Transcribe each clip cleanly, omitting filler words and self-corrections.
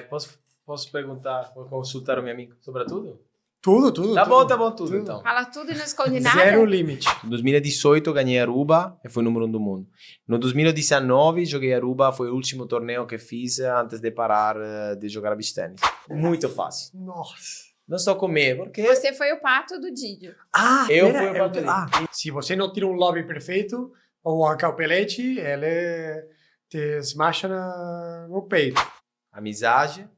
Posso perguntar, consultar o meu amigo sobre tudo? Tudo. Tá bom, tudo então. Fala tudo e não esconde nada. Zero limite. No 2018 ganhei Aruba e fui número 1 do mundo. No 2019 joguei Aruba, foi o último torneio que fiz antes de parar de jogar beach tennis. Muito fácil. Nossa. Não estou com medo, porque... Você foi o pato do Didio. Eu fui o pato dele. Se você não tira um lobby perfeito, ou um calpelete, ele te smasha no peito. Amizade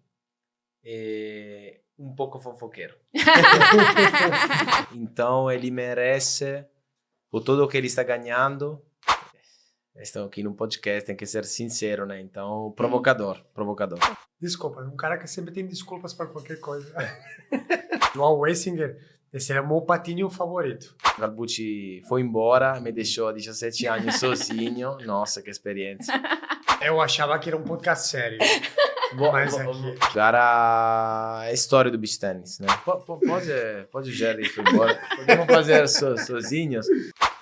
e um pouco fofoqueiro. Então ele merece por tudo que ele está ganhando. Estou aqui no podcast, tem que ser sincero, né? Então, provocador. Desculpa, um cara que sempre tem desculpas para qualquer coisa. João Wessinger, esse é o meu patinho favorito. O Galbucci foi embora, me deixou há 17 anos sozinho. Nossa, que experiência. Eu achava que era um podcast sério. Mas aqui... Cara, é a história do beach tennis, né? Pode o Jerry foi embora. Podemos fazer sozinhos.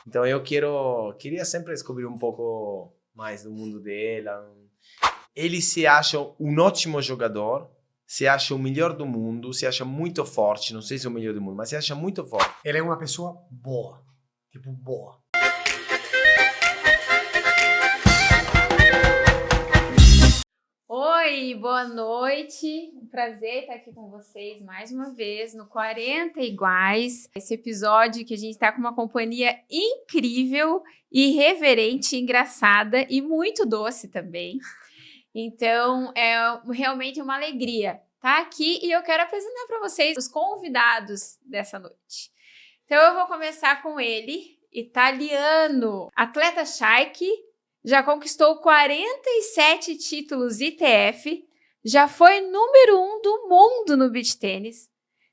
Então eu queria sempre descobrir um pouco mais do mundo dele. Ele se acha um ótimo jogador, se acha o melhor do mundo, se acha muito forte, não sei se é o melhor do mundo, mas se acha muito forte. Ele é uma pessoa boa, tipo boa. Oi, boa noite. Um prazer estar aqui com vocês mais uma vez no 40 Iguais. Esse episódio que a gente está com uma companhia incrível, irreverente, engraçada e muito doce também. Então, é realmente uma alegria estar aqui e eu quero apresentar para vocês os convidados dessa noite. Então, eu vou começar com ele, italiano, atleta Shaik. Já conquistou 47 títulos ITF, já foi número 1 do mundo no beach tênis.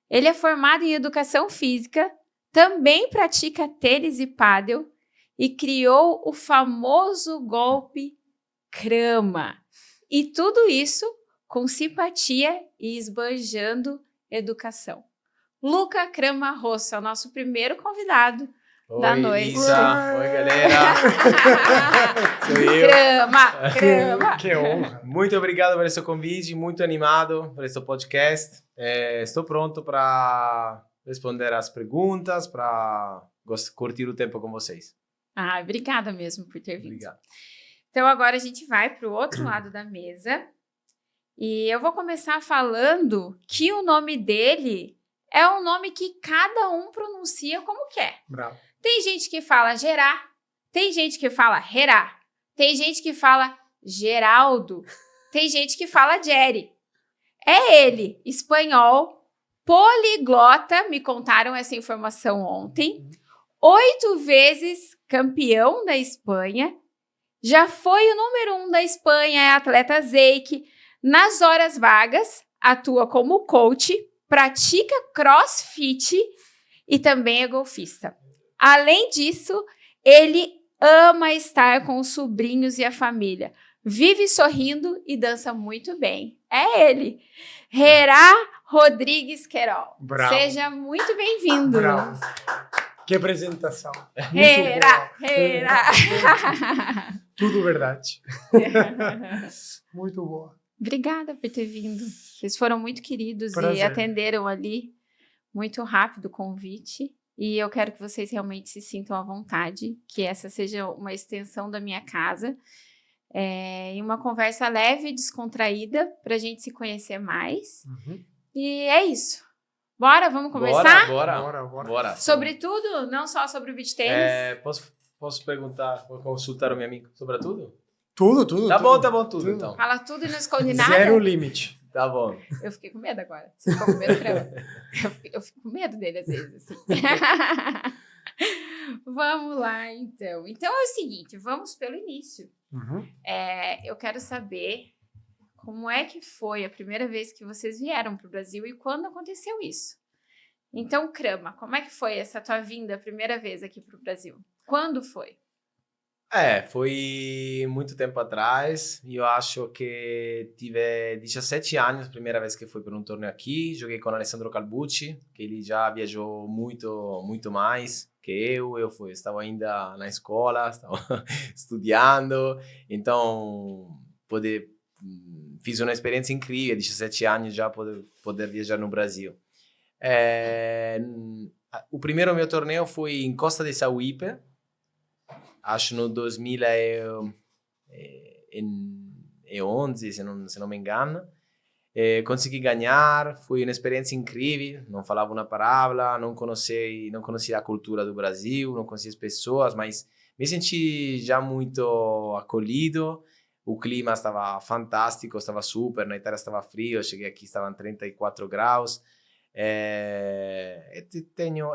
Ele é formado em educação física, também pratica tênis e pádel e criou o famoso golpe Crama. E tudo isso com simpatia e esbanjando educação. Luca Crama Rosso é o nosso primeiro convidado da noite. Lisa. Oi, galera. Sou eu. Crama. Que honra. Muito obrigado por esse convite, muito animado por esse podcast. Estou pronto para responder as perguntas, para curtir o tempo com vocês. Obrigada mesmo por ter vindo. Obrigado. Então agora a gente vai para o outro lado da mesa e eu vou começar falando que o nome dele é um nome que cada um pronuncia como quer. Bravo. Tem gente que fala Gerá, tem gente que fala Herá, tem gente que fala Geraldo, tem gente que fala Jerry. É ele, espanhol, poliglota, me contaram essa informação ontem, 8 vezes campeão da Espanha, já foi o número 1 da Espanha, é atleta Zeik, nas horas vagas, atua como coach, pratica crossfit e também é golfista. Além disso, ele ama estar com os sobrinhos e a família. Vive sorrindo e dança muito bem. É ele, Herá Rodrigues Querol. Bravo. Seja muito bem-vindo. Bravo. Que apresentação. Herá. Tudo verdade. Muito boa. Obrigada por ter vindo. Vocês foram muito queridos Prazer. e atenderam ali muito rápido o convite. E eu quero que vocês realmente se sintam à vontade, que essa seja uma extensão da minha casa. E uma conversa leve e descontraída para a gente se conhecer mais. E é isso. Bora, vamos começar? Bora. Sobretudo, não só sobre o beach tênis. Posso perguntar, consultar o meu amigo sobre tudo? Tudo. Tá bom, tudo então. Fala tudo e não esconde nada. Zero limite. Tá bom. Eu fiquei com medo agora. Você ficou com medo, Crama? Eu fico com medo dele às vezes. Assim. Vamos lá, então. Então é o seguinte, vamos pelo início. Eu quero saber como é que foi a primeira vez que vocês vieram para o Brasil e quando aconteceu isso. Então, Crama, como é que foi essa tua vinda a primeira vez aqui para o Brasil? Quando foi? Foi muito tempo atrás. Eu acho que tive 17 anos, primeira vez que fui para um torneio aqui. Joguei com o Alessandro Galbucci, que ele já viajou muito mais que eu. Estava ainda na escola, estava estudando. Então, fiz uma experiência incrível, 17 anos já poder viajar no Brasil. O primeiro meu torneio foi em Costa de Sauípe, acho no 2011, se não me engano. Consegui ganhar, foi uma experiência incrível, não falava uma palavra, não conhecia a cultura do Brasil, não conhecia as pessoas, mas me senti já muito acolhido, o clima estava fantástico, estava super, na Itália estava frio, eu cheguei aqui, estavam 34 graus, tenho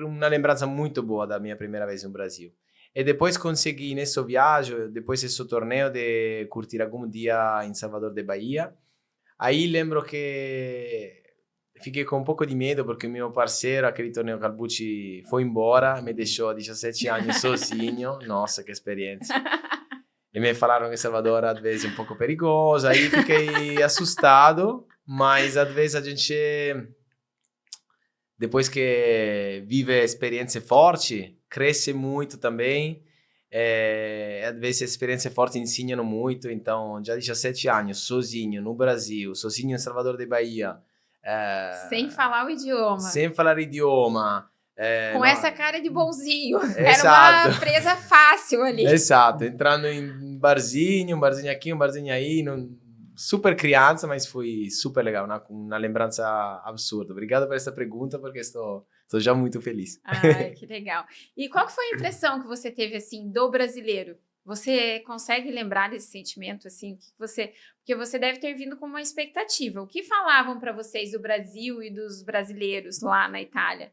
uma lembrança muito boa da minha primeira vez no Brasil. E depois consegui, nessa viagem, depois desse torneio, de curtir algum dia em Salvador de Bahia. Aí lembro que fiquei com um pouco de medo porque o meu parceiro, aquele torneio Calbucci, foi embora, me deixou a 17 anos sozinho. Nossa, que experiência. E me falaram que Salvador às vezes é um pouco perigoso, aí fiquei assustado, mas às vezes a gente, depois que vive experiência forte, cresce muito também. Às vezes a experiência forte ensina muito, então já 17 anos sozinho no Brasil, sozinho em Salvador de Bahia, sem falar o idioma, com essa cara de bonzinho, era uma presa fácil ali. Exato, entrando em um barzinho aqui, um barzinho aí, super criança, mas foi super legal, uma lembrança absurda. Obrigado por essa pergunta, porque estou já muito feliz. Ai, que legal. E qual que foi a impressão que você teve, assim, do brasileiro? Você consegue lembrar desse sentimento, assim, porque você deve ter vindo com uma expectativa. O que falavam para vocês do Brasil e dos brasileiros lá na Itália?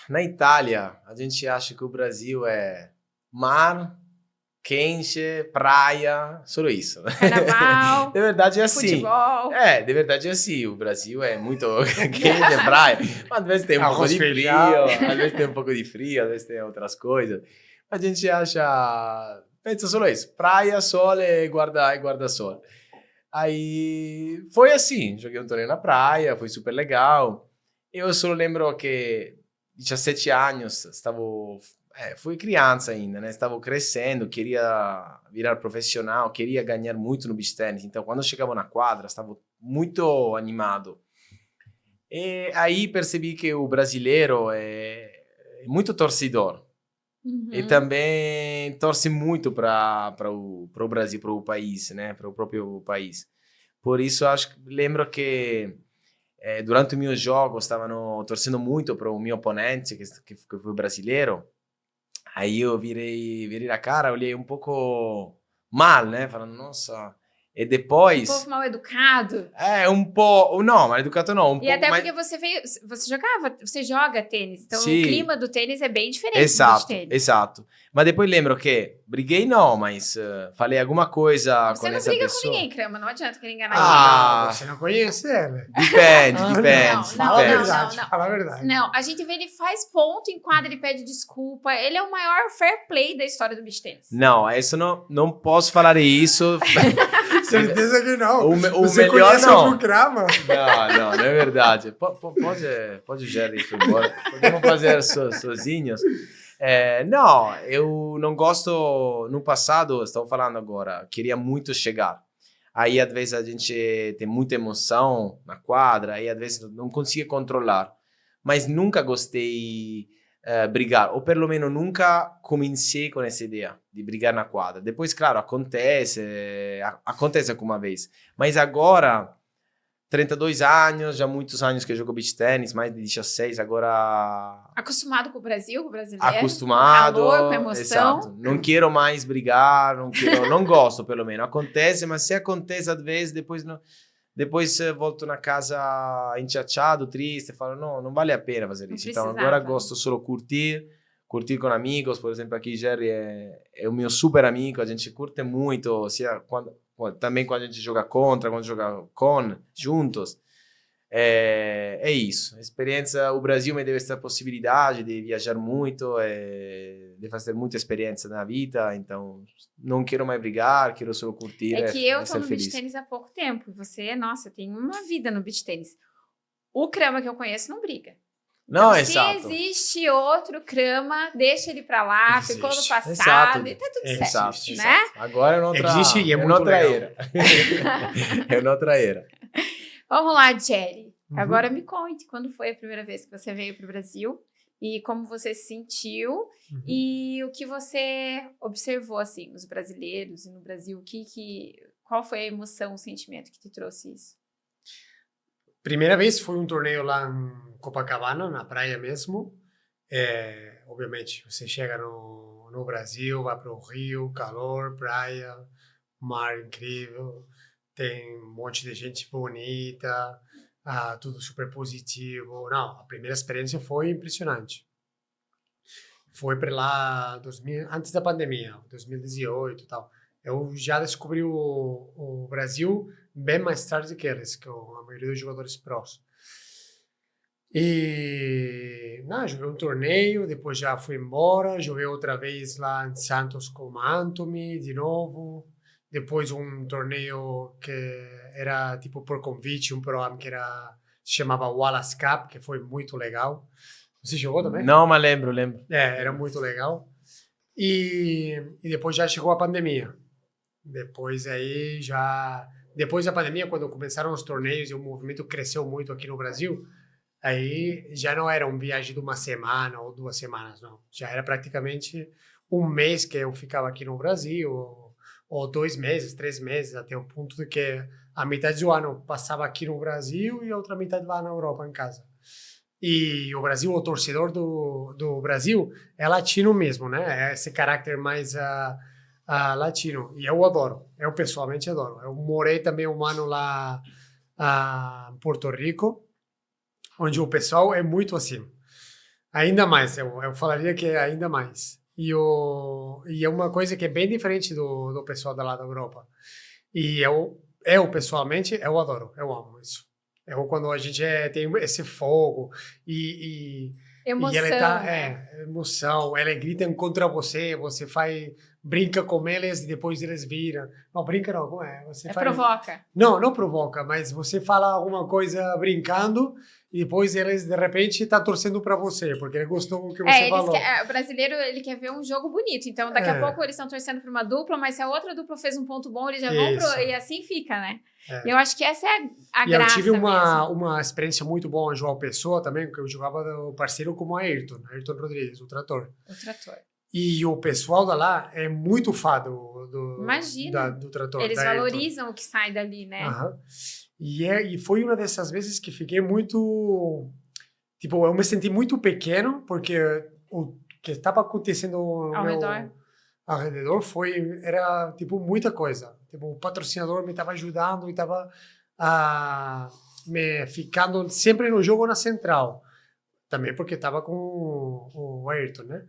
Na Itália, a gente acha que o Brasil é mar, quente, praia, só isso. Carnaval, de verdade é assim. Futebol. De verdade é assim. O Brasil é muito quente, praia. Às vezes tem um pouco de frio, às vezes tem um pouco de frio, às vezes tem outras coisas. A gente pensa só isso. Praia, sol e guarda-sol. Aí foi assim, joguei um torneio na praia, foi super legal. Eu só lembro que 17 anos, fui criança ainda, né? Estava crescendo, queria virar profissional, queria ganhar muito no beach tennis. Então, quando eu chegava na quadra, estava muito animado. E aí percebi que o brasileiro é muito torcedor. Uhum. E também torce muito para o Brasil, para o país, né? Para o próprio país. Por isso, lembro que durante o meu jogo, estava torcendo muito para o meu oponente, que foi brasileiro. Aí eu virei a cara, olhei um pouco mal, né? Falando, nossa... E depois... Um povo mal educado. Um pouco... Não, mal educado não. E até porque você joga tênis. Então Sim. O clima do tênis é bem diferente exato, do tênis. Exato. Mas depois lembro que briguei não, mas falei alguma coisa com essa pessoa. Você não briga com ninguém, Crama. Não adianta querer enganar ninguém. Você não conhece ela. Depende. Fala a verdade. Não, a gente vê ele faz ponto em quadra, ele pede desculpa. Ele é o maior fair play da história do beach tennis. Não, isso não posso falar isso. Certeza que não. Você melhor não. O Crama? Não é verdade. Pode o Jerry ir embora. Podemos fazer sozinhos. Não, eu não gosto. No passado, estou falando agora, queria muito chegar. Aí, às vezes, a gente tem muita emoção na quadra, aí, às vezes, não consigo controlar. Mas nunca gostei brigar, ou pelo menos nunca comecei com essa ideia de brigar na quadra. Depois, claro, acontece alguma vez. Mas agora, 32 anos, já muitos anos que eu jogo beach tennis, mais de 16, agora... Acostumado com o Brasil, com o brasileiro? Acostumado. Com calor, com emoção. Exato. Não quero mais brigar, não gosto, pelo menos. Acontece, mas se acontece às vezes, depois volto na casa enchateado, triste, falo, não vale a pena fazer isso. Então agora gosto só curtir com amigos, por exemplo, aqui Jerry é o meu super amigo, a gente curte muito, também quando a gente joga contra, quando joga juntos. É isso. A experiência, o Brasil me deu essa possibilidade de viajar muito, de fazer muita experiência na vida, então não quero mais brigar, quero só curtir. É que eu tô no feliz. beach tennis há pouco tempo, você, nossa, tem uma vida no beach tennis. O Crama que eu conheço não briga. Não, Se esatto. existe outro Crama, deixa ele pra lá, ficou no Existe. passado Esatto. e tá tudo certo, Esatto, né? esatto. Agora é un'altra, Existe e é è muito un'altra legal. era. É un'altra era. Vamos lá, Jerry. Uhum. Agora me conte quando foi a primeira vez que você veio para o Brasil e como você se sentiu Uhum. e o que você observou assim nos brasileiros e no Brasil. Qual foi a emoção, o sentimento que te trouxe isso? Primeira vez foi um torneio lá em Copacabana, na praia mesmo. Obviamente, você chega no Brasil, vai para o Rio, calor, praia, mar incrível, tem um monte de gente bonita, tudo super positivo. Não, a primeira experiência foi impressionante. Foi para lá antes da pandemia, 2018 e tal. Eu já descobri o Brasil bem mais tarde que eles, que a maioria dos jogadores prós. E joguei um torneio, depois já fui embora, joguei outra vez lá em Santos com o Anthony de novo. Depois um torneio que era tipo por convite, um programa que se chamava Wallace Cup, que foi muito legal. Você jogou também? Não, mas lembro. Era muito legal. E depois já chegou a pandemia. Depois da pandemia, quando começaram os torneios e o movimento cresceu muito aqui no Brasil, aí já não era uma viagem de uma semana ou 2 semanas, não. Já era praticamente um mês que eu ficava aqui no Brasil, ou 2 meses, 3 meses, até o ponto de que a metade do ano passava aqui no Brasil e a outra metade lá na Europa, em casa. E o Brasil, o torcedor do Brasil é latino mesmo, né? É esse caráter mais latino. E eu adoro. Eu pessoalmente adoro. Eu morei também um ano lá em Porto Rico, onde o pessoal é muito assim. Ainda mais, eu falaria que é ainda mais. E é uma coisa que é bem diferente do pessoal da lá da Europa. E eu pessoalmente, eu adoro. Eu amo isso. Quando a gente tem esse fogo Emoção, e ela né? emoção, ela grita contra você, você brinca com eles e depois eles viram. Não, brinca não, como é? Provoca. Não provoca, mas você fala alguma coisa brincando e depois eles, de repente, estão torcendo para você, porque ele gostou do que você falou. O brasileiro, ele quer ver um jogo bonito, então daqui a pouco eles estão torcendo para uma dupla, mas se a outra dupla fez um ponto bom, eles já vão e assim fica, né? E eu acho que essa é a graça. Eu tive mesmo. uma experiência muito boa em João Pessoa também, porque eu jogava o parceiro como Ayrton Rodrigues, o Trator. O Trator. E o pessoal da lá é muito fã Imagina. do Trator. Eles valorizam o que sai dali, né? Uhum. E foi uma dessas vezes que fiquei muito... Tipo, eu me senti muito pequeno, porque o que estava acontecendo ao redor era, tipo, muita coisa. Tipo, o patrocinador me estava ajudando e estava me ficando sempre no jogo na central. Também porque estava com o Ayrton, né?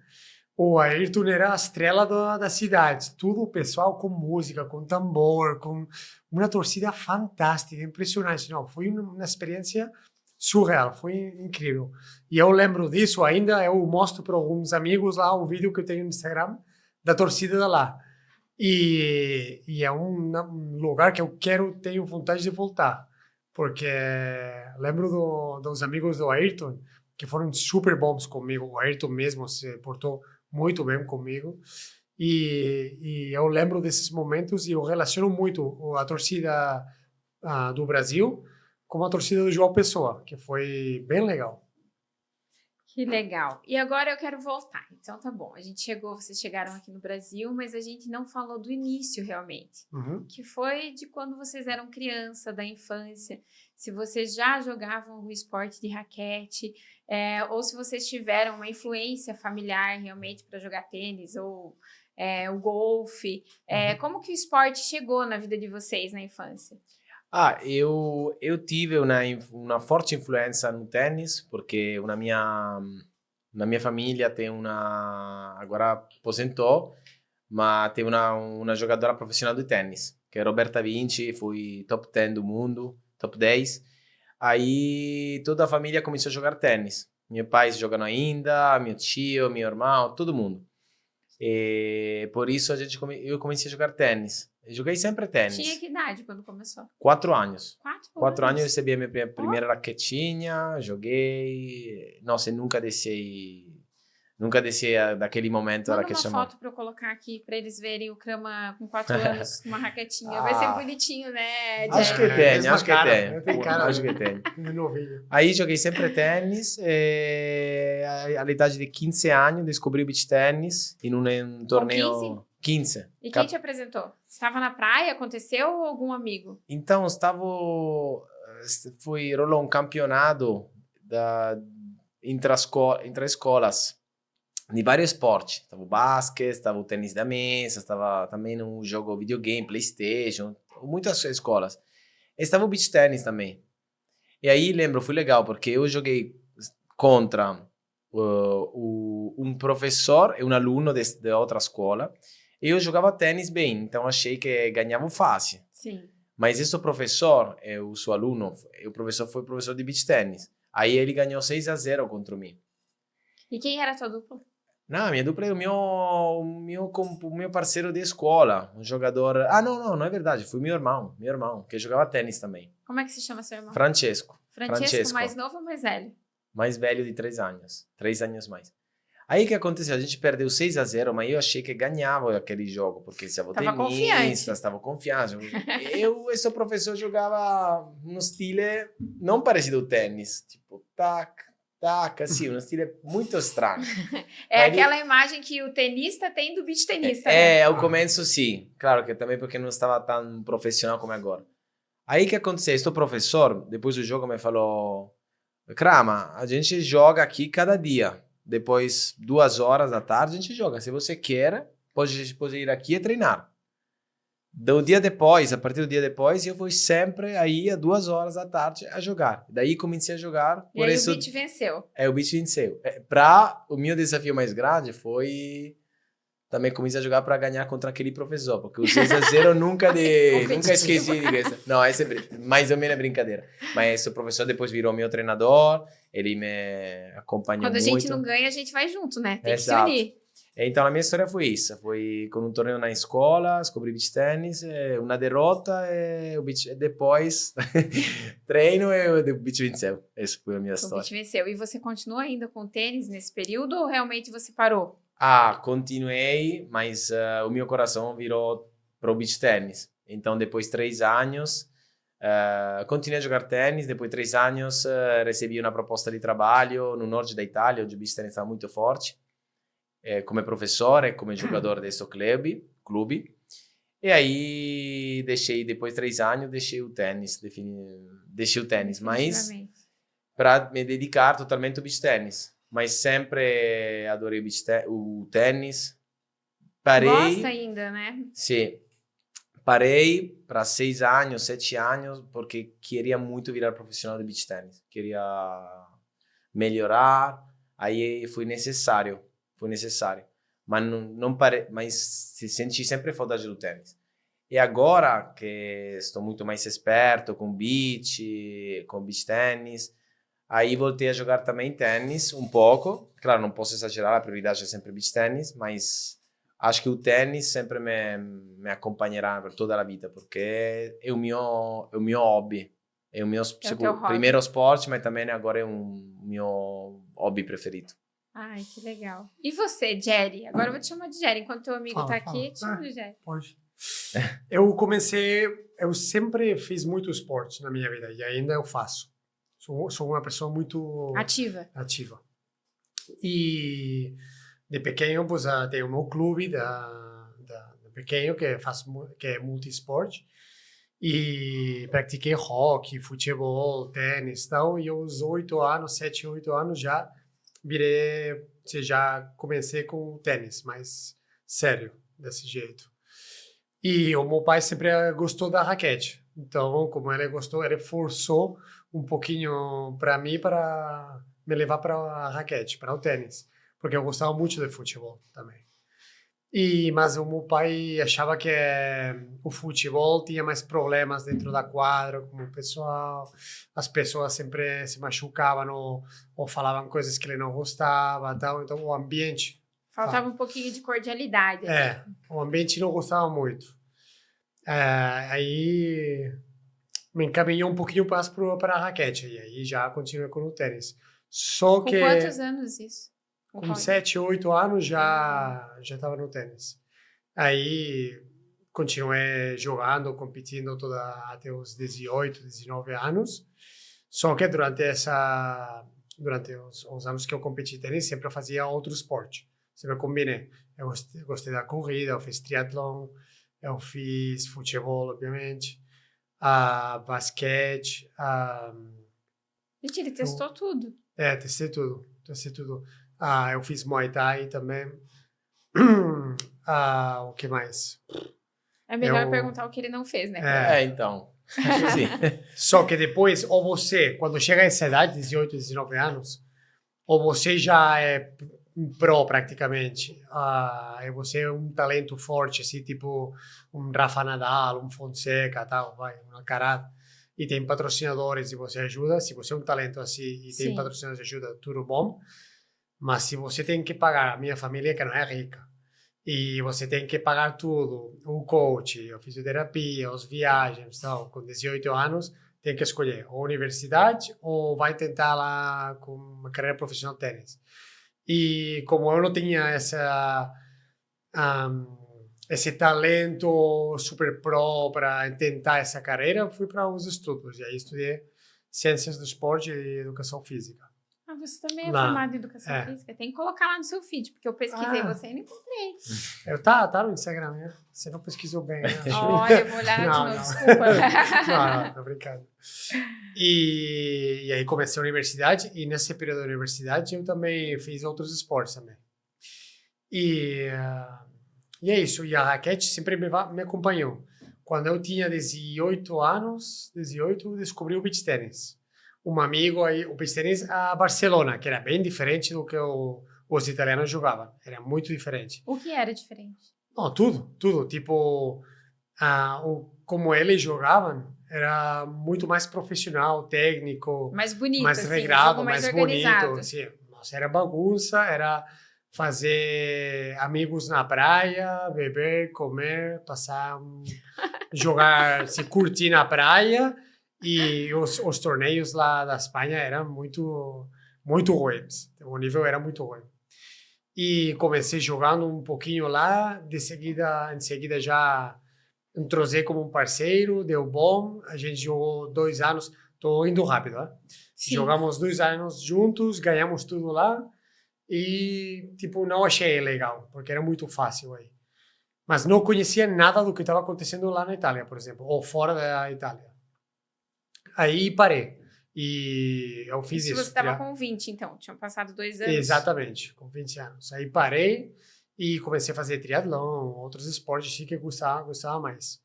O Ayrton era a estrela da cidade. Tudo o pessoal com música, com tambor, com uma torcida fantástica, impressionante. Não, foi uma experiência surreal, foi incrível. E eu lembro disso ainda, eu mostro para alguns amigos lá um vídeo que eu tenho no Instagram da torcida de lá. E é um lugar que eu tenho vontade de voltar. Porque lembro dos amigos do Ayrton, que foram super bons comigo. O Ayrton mesmo se portou muito bem comigo. E eu lembro desses momentos e eu relaciono muito a torcida do Brasil com a torcida do João Pessoa, que foi bem legal. Que legal. E agora eu quero voltar. Então tá bom, vocês chegaram aqui no Brasil, mas a gente não falou do início realmente. Uhum. Que foi de quando vocês eram criança, da infância, se vocês já jogavam algum esporte de raquete, ou se vocês tiveram uma influência familiar realmente para jogar tênis, ou o golfe. Como que o esporte chegou na vida de vocês na infância? Eu tive uma forte influenza no tennis, porque na minha família tem agora aposentou, mas tem uma jogadora profissional de tênis, que é Roberta Vinci, foi top 10 do mundo, top 10. Aí toda a família começou a jogar tênis. Meus pais jogam ainda, meu tio, meu irmão, todo mundo. E por isso eu comecei a jogar tênis. Eu joguei sempre tênis. Tinha que idade quando começou? 4 anos. 4 4 anos eu recebi a minha primeira raquetinha, joguei. Nossa, eu nunca desci daquele momento a Manda raquete uma na mão. foto pra eu colocar aqui, pra eles verem o Krama com 4 anos com uma raquetinha. Vai ser bonitinho, né, Acho que Jerry? tem, mesma acho que cara, tem. tem cara Acho que tem. de novinho. Aí joguei sempre tênis. À idade de 15 anos, descobri o beach tênis em um torneio. 15. E quem te apresentou? Você estava na praia, aconteceu ou algum amigo? Então, rolou um campeonato entre escolas de vários esportes. Estava o basquete, estava o tênis da mesa, estava também um jogo videogame, PlayStation, muitas escolas. Estava o beach tênis também. E aí, lembro, foi legal, porque eu joguei contra um professor e um aluno de outra escola. E eu jogava tênis bem, então achei que ganhava fácil. Sim. Mas esse professor, o seu aluno, o professor foi professor de beach tênis. Aí ele ganhou 6-0 contra mim. E quem era a tua dupla? Não, minha dupla é o meu parceiro de escola, um jogador... Ah, não é verdade, foi meu irmão, que jogava tênis também. Como é que se chama seu irmão? Francesco, mais novo ou mais velho? mais velho de 3 anos, 3 anos mais. Aí o que aconteceu? A gente perdeu 6-0, mas eu achei que ganhava aquele jogo, porque estava tenista, estava confiante. Esse professor jogava no estilo não parecido ao tênis, tipo, tac, assim, um estilo muito estranho. É aquela imagem que o tenista tem do beach tenista, né? Ao começo sim, claro que também porque não estava tão profissional como agora. Aí o que aconteceu? Esse professor, depois do jogo, me falou: Krama, a gente joga aqui cada dia. Depois, 2 horas da tarde, a gente joga. Se você quer, pode ir aqui e treinar. A partir do dia depois, eu fui sempre aí às 2 horas da tarde a jogar. Daí comecei a jogar. E aí o beach venceu. O beach venceu. O meu desafio mais grande foi também comecei a jogar para ganhar contra aquele professor, porque o 6-0 nunca esqueci disso. Não, é sempre mais ou menos brincadeira. Mas esse professor depois virou meu treinador, ele me acompanhou muito. Quando a gente não ganha, a gente vai junto, né? Tem Exato. que se unir. Então a minha história foi isso, foi com um torneio na escola, descobri beach tênis, uma derrota e depois treino e o beach venceu. Essa foi a minha história. O beach venceu. E você continuou ainda com o tênis nesse período ou realmente você parou? Continuei, mas o meu coração virou para o beach tênis. Então, depois de 3 anos, continuei a jogar tênis. Depois de 3 anos, recebi uma proposta de trabalho no norte da Itália, onde o beach tênis estava muito forte, como professor e como jogador desse clube. E aí, depois de 3 anos, deixei o tênis, mas para me dedicar totalmente ao beach tênis. Mas sempre adorei o tênis. Parei. Gosta ainda, né? Sim. Parei para 6 anos, 7 anos, porque queria muito virar profissional de beach tênis. Queria melhorar. Aí foi necessário. Mas não parei, mas senti sempre saudade do tênis. E agora que estou muito mais esperto com beach tênis, aí voltei a jogar também tênis um pouco. Claro, não posso exagerar, a prioridade é sempre beach tênis, mas acho que o tênis sempre me acompanhará por toda a vida, porque é o meu hobby. É o meu primeiro esporte, mas também agora é o meu hobby preferido. Ai, que legal. E você, Jerry? Agora eu vou te chamar de Jerry. Enquanto teu amigo tá aqui, te chamo de Jerry. Pode. Eu sempre fiz muito esporte na minha vida e ainda eu faço. Sou uma pessoa muito ativa. E de pequeno, pues, tenho o meu clube de pequeno que é multisport. E pratiquei hockey, futebol, tênis e tal. E aos 7, 8 anos já já comecei com o tênis, mais sério, desse jeito. E o meu pai sempre gostou da raquete. Então, como ele gostou, ele forçou um pouquinho para mim para me levar para a raquete, para o tênis, porque eu gostava muito de futebol também. Mas o meu pai achava que o futebol tinha mais problemas dentro da quadra, como o pessoal, as pessoas sempre se machucavam ou falavam coisas que ele não gostava, tal. Então o ambiente faltava um pouquinho de cordialidade. O ambiente não gostava muito. me encaminhou um pouquinho mais para a raquete. E aí já continuei com o tênis. Só Com que quantos anos isso? com 7, 8 anos já estava no tênis. Aí continuei jogando, competindo até os 18, 19 anos. Só que durante os anos que eu competi tênis, sempre fazia outro esporte. Sempre combinei. Eu gostei da corrida, eu fiz triatlon, eu fiz futebol, obviamente, basquete. Gente, ele testou tudo. Testei tudo. Eu fiz Muay Thai também. O que mais? É melhor perguntar o que ele não fez, né? Então. Acho que sim. Só que depois, ou você, quando chega a essa idade, 18, 19 anos, ou você já é pro praticamente, e você é um talento forte, assim, tipo um Rafa Nadal, um Fonseca, tal, uma carada, e tem patrocinadores e você ajuda, se você é um talento assim e tem patrocinadores e ajuda, tudo bom, mas se você tem que pagar, a minha família que não é rica, e você tem que pagar tudo, o coach, a fisioterapia, as viagens, tal, com 18 anos, tem que escolher ou universidade ou vai tentar lá com uma carreira profissional de tênis. E como eu não tinha esse talento super pro para tentar essa carreira, fui para os estudos. E aí estudei Ciências do Esporte e Educação Física. Você também é formado em Educação Física. Tem que colocar lá no seu feed, porque eu pesquisei você e não encontrei. Tá no Instagram, né? Você não pesquisou bem, né? Olha, eu vou olhar de novo, desculpa. Não, tô brincando. E aí comecei a universidade, e nesse período da universidade eu também fiz outros esportes também. E é isso, e a raquete sempre me acompanhou. Quando eu tinha 18 anos, eu descobri o beach tennis. Um amigo aí, o beach tennis a Barcelona, que era bem diferente do que os italianos jogavam. Era muito diferente. O que era diferente? Não, tudo. Tipo, como eles jogavam, era muito mais profissional, técnico. Mais bonito, mais assim, regrado, mais bonito. Assim. Nossa, era bagunça, era fazer amigos na praia, beber, comer, jogar, se curtir na praia. E os torneios lá da Espanha eram muito ruins. O nível era muito ruim. E comecei jogando um pouquinho lá, em seguida já entrosei como um parceiro, deu bom. A gente jogou 2 anos, tô indo rápido, né? Sim. Jogamos 2 anos juntos, ganhamos tudo lá e, tipo, não achei legal, porque era muito fácil aí. Mas não conhecia nada do que estava acontecendo lá na Itália, por exemplo, ou fora da Itália. Aí parei. E eu fiz isso. Você estava com 20, então? Tinham passado 2 anos? Exatamente, com 20 anos. Aí parei e comecei a fazer triatlon, outros esportes assim que eu gostava mais.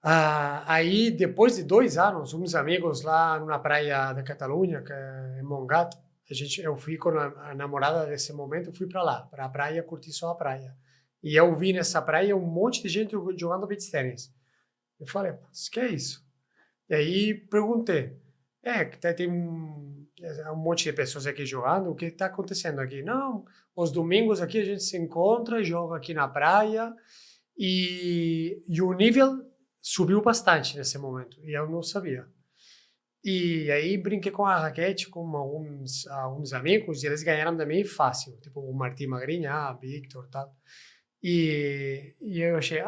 Aí, depois de 2 anos, uns amigos lá na praia da Catalunha, que é em Montgat, eu fui com a namorada desse momento, fui para lá, para a praia, curtir só a praia. E eu vi nessa praia um monte de gente jogando beach tennis. Eu falei, putz, que é isso? E aí perguntei, tem um monte de pessoas aqui jogando, o que está acontecendo aqui? Não, os domingos aqui a gente se encontra, joga aqui na praia, e o nível subiu bastante nesse momento, e eu não sabia. E aí brinquei com a raquete com alguns amigos, e eles ganharam também fácil, tipo o Martim Magrinha, Victor e tal. E eu achei,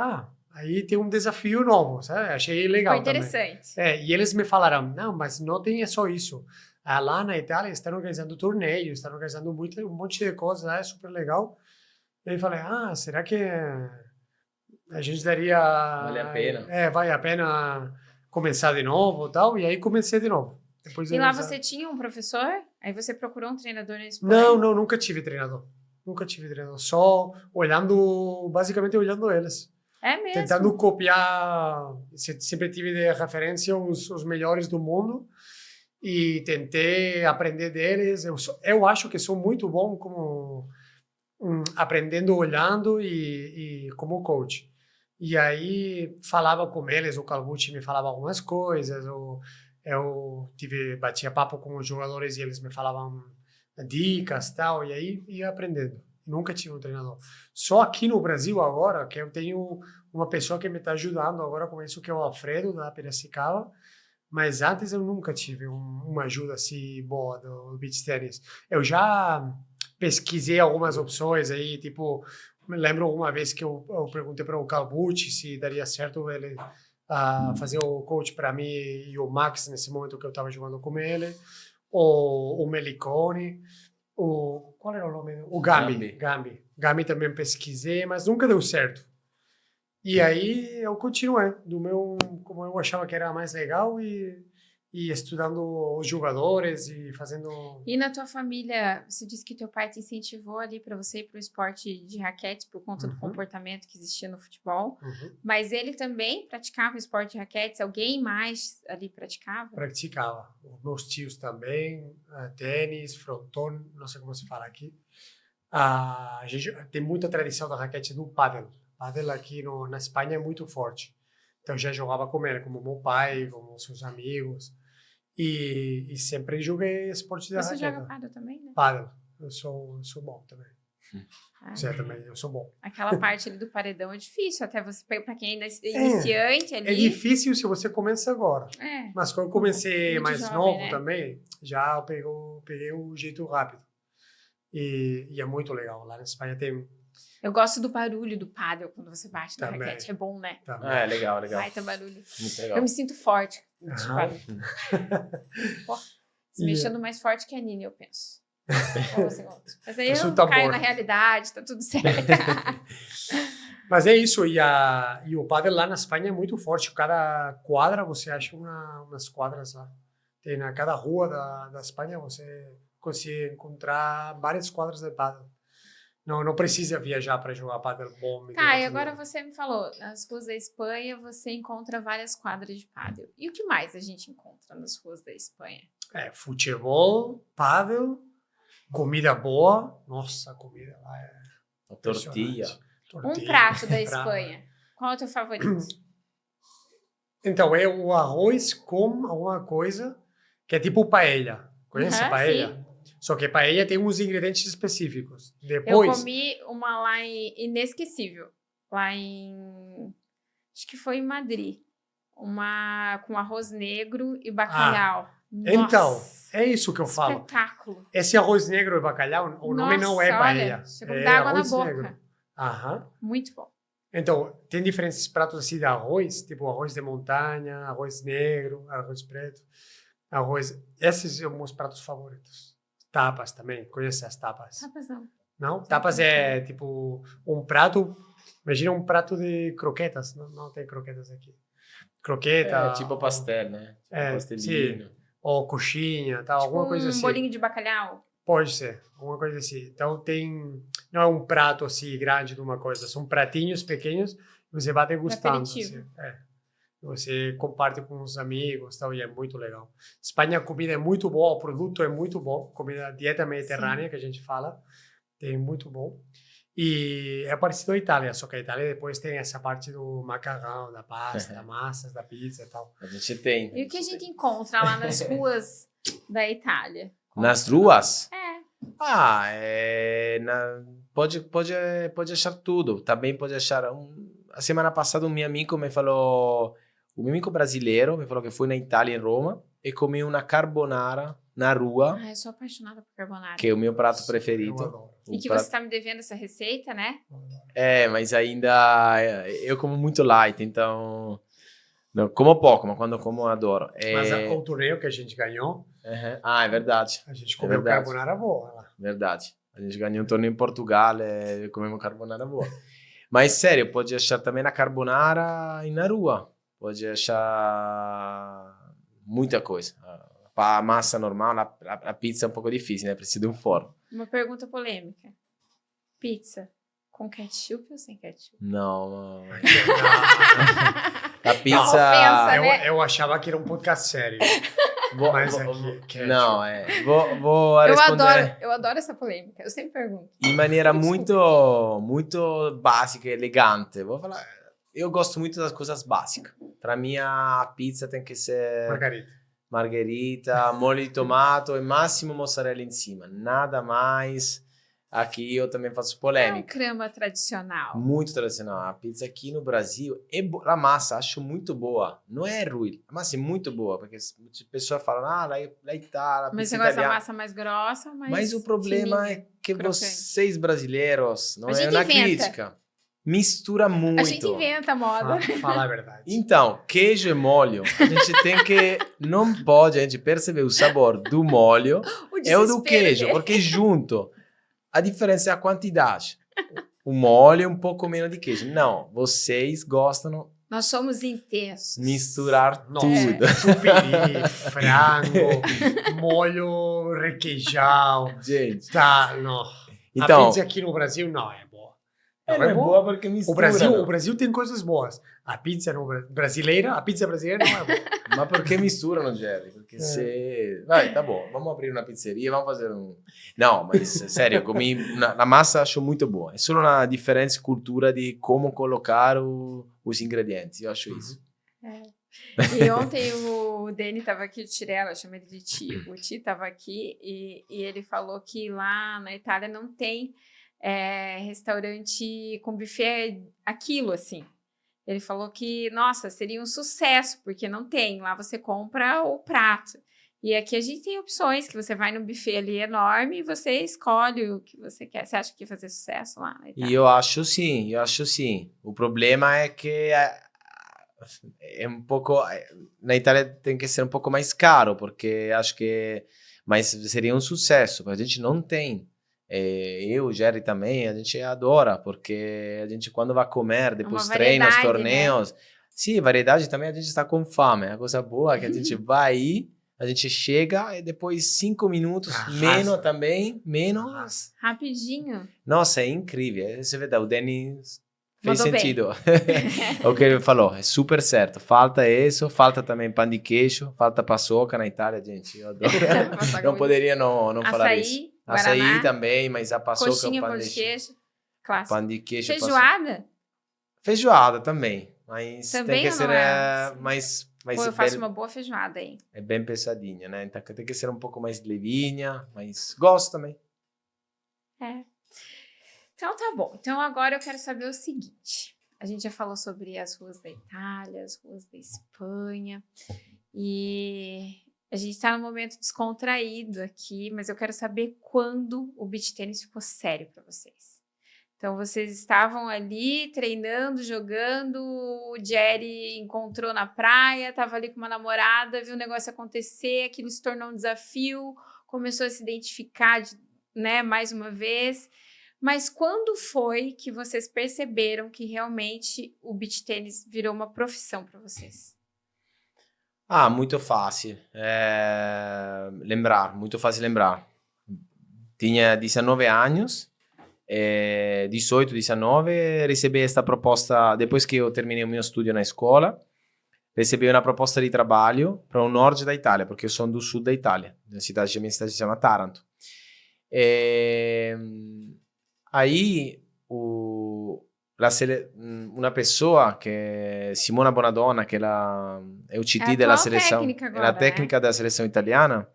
aí tem um desafio novo, sabe? Achei legal. Foi interessante. Também. E eles me falaram, não, mas não tem só isso. Lá na Itália estão organizando torneios, estão organizando um monte de coisas, é super legal. E aí falei, será que a gente daria... Vale a pena. Vale a pena começar de novo e tal. E aí comecei de novo. E lá você tinha um professor? Aí você procurou um treinador nesse Não, nunca tive treinador. Só basicamente olhando eles. É mesmo? Tentando copiar, sempre tive de referência os melhores do mundo e tentei aprender deles. Eu acho que sou muito bom como aprendendo, olhando e como coach. E aí falava com eles, o Calbucci me falava algumas coisas, eu batia papo com os jogadores e eles me falavam dicas e tal, e aí ia aprendendo. Nunca tive um treinador. Só aqui no Brasil agora que eu tenho uma pessoa que me está ajudando agora com isso, que é o Alfredo, da Piracicaba. Mas antes eu nunca tive uma ajuda assim boa do beach tennis. Eu já pesquisei algumas opções aí, tipo, me lembro uma vez que eu perguntei para o Calbucci se daria certo ele fazer o coach para mim e o Max nesse momento que eu estava jogando com ele, o Melicone, qual era o nome? O Gambi também pesquisei, mas nunca deu certo. E aí eu continuei como eu achava que era mais legal e estudando os jogadores e fazendo... E na tua família, você disse que teu pai te incentivou ali para você ir para o esporte de raquete por conta do comportamento que existia no futebol, mas ele também praticava esporte de raquete? Alguém mais ali praticava? Praticava. Os meus tios também, tênis, frontón, não sei como se fala aqui. A gente tem muita tradição da raquete do pádel. Pádel aqui na Espanha é muito forte. Então já jogava com ele, como meu pai, como seus amigos. E sempre joguei esporte de raquete. Você joga pádel também, né? Pádel. Eu sou bom também. Você também, eu sou bom. Aquela parte ali do paredão é difícil, até você, para quem ainda é iniciante ali. É difícil se você começa agora. Mas quando eu comecei muito mais jovem, novo né? também, já peguei o jeito rápido. E é muito legal. Lá na Espanha tem... Eu gosto do barulho do pádel quando você bate na Também. raquete. É bom, né? É, legal. Baita barulho. Muito legal. Eu me sinto forte. Aham. Pô, se mexendo mais forte que a Nini, eu penso. Mas aí Eu sou eu tambor. caio na realidade, tá tudo certo. Mas é isso, e o pádel lá na Espanha é muito forte. Cada quadra você acha umas quadras lá. Tem na cada rua da Espanha você consegue encontrar várias quadras de pádel. Não precisa viajar para jogar pádel bom. Tá, e agora você me falou, nas ruas da Espanha você encontra várias quadras de pádel. E o que mais a gente encontra nas ruas da Espanha? Futebol, pádel, comida boa. Nossa, a comida lá é Tortilha. Um prato da Espanha. Qual é o teu favorito? Então, é o arroz com alguma coisa que é tipo paella. Conhece paella? Sim. Só que paella tem uns ingredientes específicos. Depois, Eu comi uma lá inesquecível. Lá acho que foi em Madrid. Uma com arroz negro e bacalhau. então, Nossa, é isso que eu falo. espetáculo. Esse arroz negro e bacalhau, o nome não é paella. Olha, chegou É d'água na arroz boca. negro. Aham. Muito bom. Então, tem diferentes pratos assim de arroz, tipo arroz de montanha, arroz negro, arroz preto, arroz... Esses são meus pratos favoritos. Tapas também, conhece as tapas? Tapas não. Não? Tapas é tipo um prato, imagina um prato de croquetas, não tem croquetas aqui. Croqueta... É tipo pastel, né? Tipo pastelino. Ou coxinha, tal, alguma coisa assim. Um bolinho de bacalhau? Pode ser, alguma coisa assim. Então não é um prato assim grande de uma coisa, são pratinhos pequenos e você vai degustando. Assim. Você comparte com os amigos, tal, e é muito legal. Espanha, a comida é muito boa, o produto é muito bom, comida dieta mediterrânea, que a gente fala, é muito bom. E é parecido à Itália, só que a Itália depois tem essa parte do macarrão, da pasta, da massas, da pizza e tal. A gente tem. E o que a gente encontra lá nas ruas da Itália? Nas ruas? É. Pode achar tudo. Também pode achar... A semana passada um meu amigo me falou... Um meu amigo brasileiro me falou que foi na Itália, em Roma, e comeu uma carbonara na rua. Eu sou apaixonada por carbonara. Que é o meu prato Eu preferido. adoro. E que você está me devendo essa receita, né? Mas ainda eu como muito light, então não, como pouco, mas quando como eu adoro. Mas o torneio que a gente ganhou, é verdade. a gente comeu verdade. carbonara boa lá. Verdade. A gente ganhou um torneio em Portugal e comemos carbonara boa. Mas sério, pode achar também a carbonara na rua. Pode achar muita coisa. A massa normal, a pizza é um pouco difícil, né? Precisa de um forno. Uma pergunta polêmica. Pizza com ketchup ou sem ketchup? Não. Não. A pizza... Ofensa, né? Eu achava que era um podcast sério. Mas aqui, não, vou responder Eu adoro essa polêmica. Eu sempre pergunto. de maneira muito básica e elegante. Vou falar, eu gosto muito das coisas básicas. Para mim, a pizza tem que ser margherita, molho de tomate e máximo mozzarella em cima. Nada mais. aqui eu também faço É um polêmica. crema tradicional. Muito tradicional. A pizza aqui no Brasil, a massa acho muito boa. Não é ruim, a massa é muito boa, porque as pessoas falam, lá Itália, Mas pizza você gosta da italiana. massa mais grossa ou mais Mas o problema fininha? é que crocante. vocês brasileiros, não A é gente uma inventa. crítica, mistura muito. A gente inventa a moda. Fala a verdade. Então, queijo e molho, a gente tem que, não pode a gente perceber o sabor do molho O é o do desespero queijo, dele. porque junto, a diferença é a quantidade. O molho é um pouco menos de queijo. Não, vocês gostam Nós somos intensos. de misturar Nossa, tudo. Tupiri, frango, molho requeijão. Gente, Tá, não. então, A pizza aqui no Brasil não é boa. não é boa porque mistura. O Brasil tem coisas boas. A pizza brasileira, a pizza brasileira não é boa. Mas por que mistura no Jerry? Porque você... Vai, tá bom, vamos abrir uma pizzeria, vamos fazer um... Não, mas sério, eu comi... A massa acho muito boa. É só uma diferença de cultura de como colocar os ingredientes. Eu acho isso. E ontem o Dani estava aqui, o Tirella, eu chamo ele de Ti. O Ti estava aqui e ele falou que lá na Itália não tem restaurante com buffet aquilo, assim. Ele falou que, nossa, seria um sucesso, porque não tem. Lá você compra o prato. E aqui a gente tem opções, que você vai num buffet ali enorme e você escolhe o que você quer. Você acha que ia fazer sucesso lá na Itália? E eu acho sim. O problema é que é um pouco... Na Itália tem que ser um pouco mais caro, porque acho que... Mas seria um sucesso, mas a gente não tem. Eu, o Jerry também, a gente adora, porque a gente quando vai comer, depois treinos, variedade, torneios... Né? Sim, variedade também, a gente está com fome. A coisa boa é que a gente vai aí, a gente chega e depois 5 minutos, menos também, menos... Rapidinho. Nossa, é incrível. Isso é verdade, o Denis fez Mandou sentido. O que ele falou, é super certo. Falta isso, falta também pão de queijo, falta paçoca na Itália, gente. Eu adoro. Não poderia não falar isso. Açaí Guaraná, também, mas a paçoca, coxinha, pão pão de queijo. Clássico. Pão de queijo, Feijoada? Feijoada também, mas Também tem que ser mais Pô, eu faço uma boa feijoada aí. É bem pesadinha, né? Então tem que ser um pouco mais levinha, mas gosto também. Então tá bom. Então agora eu quero saber o seguinte. A gente já falou sobre as ruas da Itália, as ruas da Espanha. E a gente tá num momento descontraído aqui, mas eu quero saber quando o beach tênis ficou sério para vocês. Então vocês estavam ali treinando, jogando, o Jerry encontrou na praia, estava ali com uma namorada, viu o negócio acontecer, aquilo se tornou um desafio, começou a se identificar, né, mais uma vez. Mas quando foi que vocês perceberam que realmente o beach tênis virou uma profissão para vocês? Muito fácil. Muito fácil lembrar. Tinha 19 anos, 18, 19, recebi esta proposta, depois que eu terminei o meu estudo na escola, recebi uma proposta de trabalho para o norte da Itália, porque eu sou do sul da Itália, minha cidade se chama Taranto. Aí, uma pessoa que é Simona Bonadonna, que ela é o TT da seleção, agora, a técnica da seleção italiana,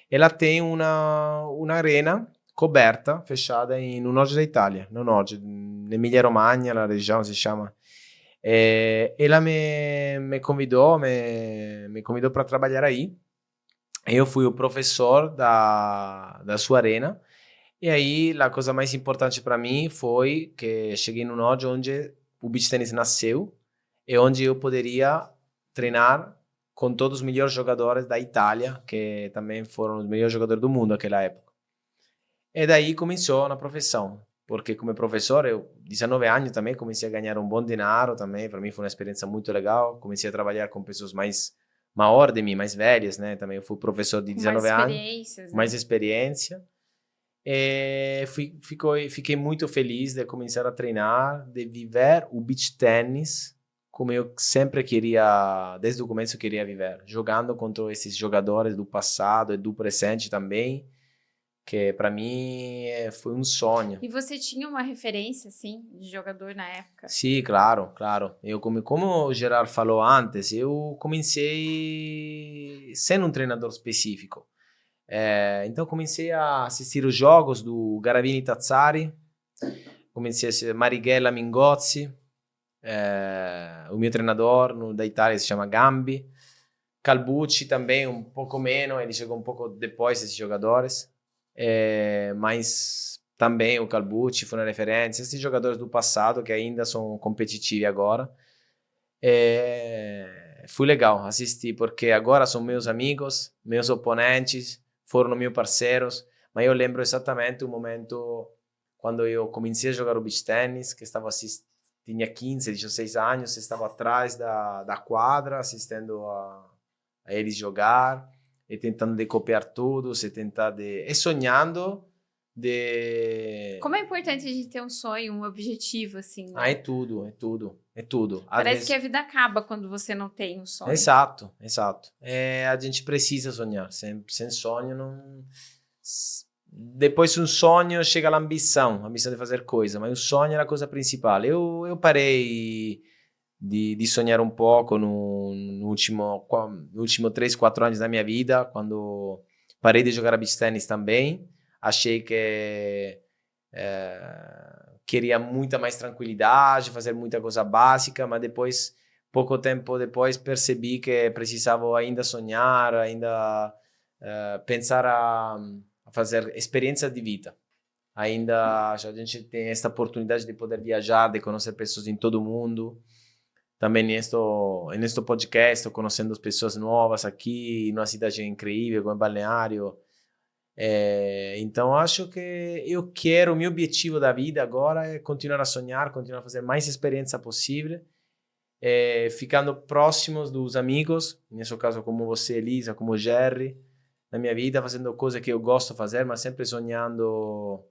ela tem uma arena coberta, fechada no norte da Itália, no norte, Emilia-Romagna, a região se chama. Ela me convidou para trabalhar aí. Eu fui o professor da sua arena. E aí, a coisa mais importante para mim foi que cheguei no norte onde o beach tennis nasceu e onde eu poderia treinar com todos os melhores jogadores da Itália, que também foram os melhores jogadores do mundo naquela época. E daí começou na profissão, porque como professor, eu, 19 anos também, comecei a ganhar um bom dinheiro também, para mim foi uma experiência muito legal, comecei a trabalhar com pessoas maior de mim, mais velhas, né, também eu fui professor de 19 anos, mais experiência. Fiquei muito feliz de começar a treinar, de viver o beach tennis como eu sempre queria, desde o começo eu queria viver, jogando contra esses jogadores do passado e do presente também, que para mim foi um sonho. E você tinha uma referência, assim, de jogador na época? Sim, claro. Eu, como o Gerard falou antes, eu comecei sem um treinador específico. Então comecei a assistir os jogos do Garavini Tazzari, comecei a assistir Marighella Mingozzi, o meu treinador da Itália se chama Gambi, Calbucci também um pouco menos, ele chegou um pouco depois desses jogadores, mas também o Calbucci foi uma referência, esses jogadores do passado que ainda são competitivos agora. Foi legal assistir, porque agora são meus amigos, meus oponentes, foram meus parceiros, mas eu lembro exatamente o momento quando eu comecei a jogar o beach tennis, que tinha 15, 16 anos, estava atrás da quadra, assistindo a eles jogar, e tentando de copiar tudo, e sonhando de... Como é importante a gente ter um sonho, um objetivo, assim, né? É tudo. Parece que a vida acaba quando você não tem um sonho. Exato. A gente precisa sonhar, sem sonho não... Depois de um sonho chega a ambição de fazer coisa, mas o sonho é a coisa principal. Eu parei de sonhar um pouco no último 3, 4 anos da minha vida, quando parei de jogar beach tennis também. Achei que queria muita mais tranquilidade, fazer muita coisa básica, mas depois, pouco tempo depois, percebi que precisava ainda sonhar, ainda pensar a fazer experiência de vida. Ainda a gente tem esta oportunidade de poder viajar, de conhecer pessoas em todo o mundo. Também neste podcast, estou conhecendo pessoas novas aqui, numa cidade incrível, como Balneário. Então, acho que o meu objetivo da vida agora é continuar a sonhar, continuar a fazer mais experiência possível, ficando próximos dos amigos, nesse caso como você, Elisa, como o Jerry, na minha vida, fazendo coisas que eu gosto de fazer, mas sempre sonhando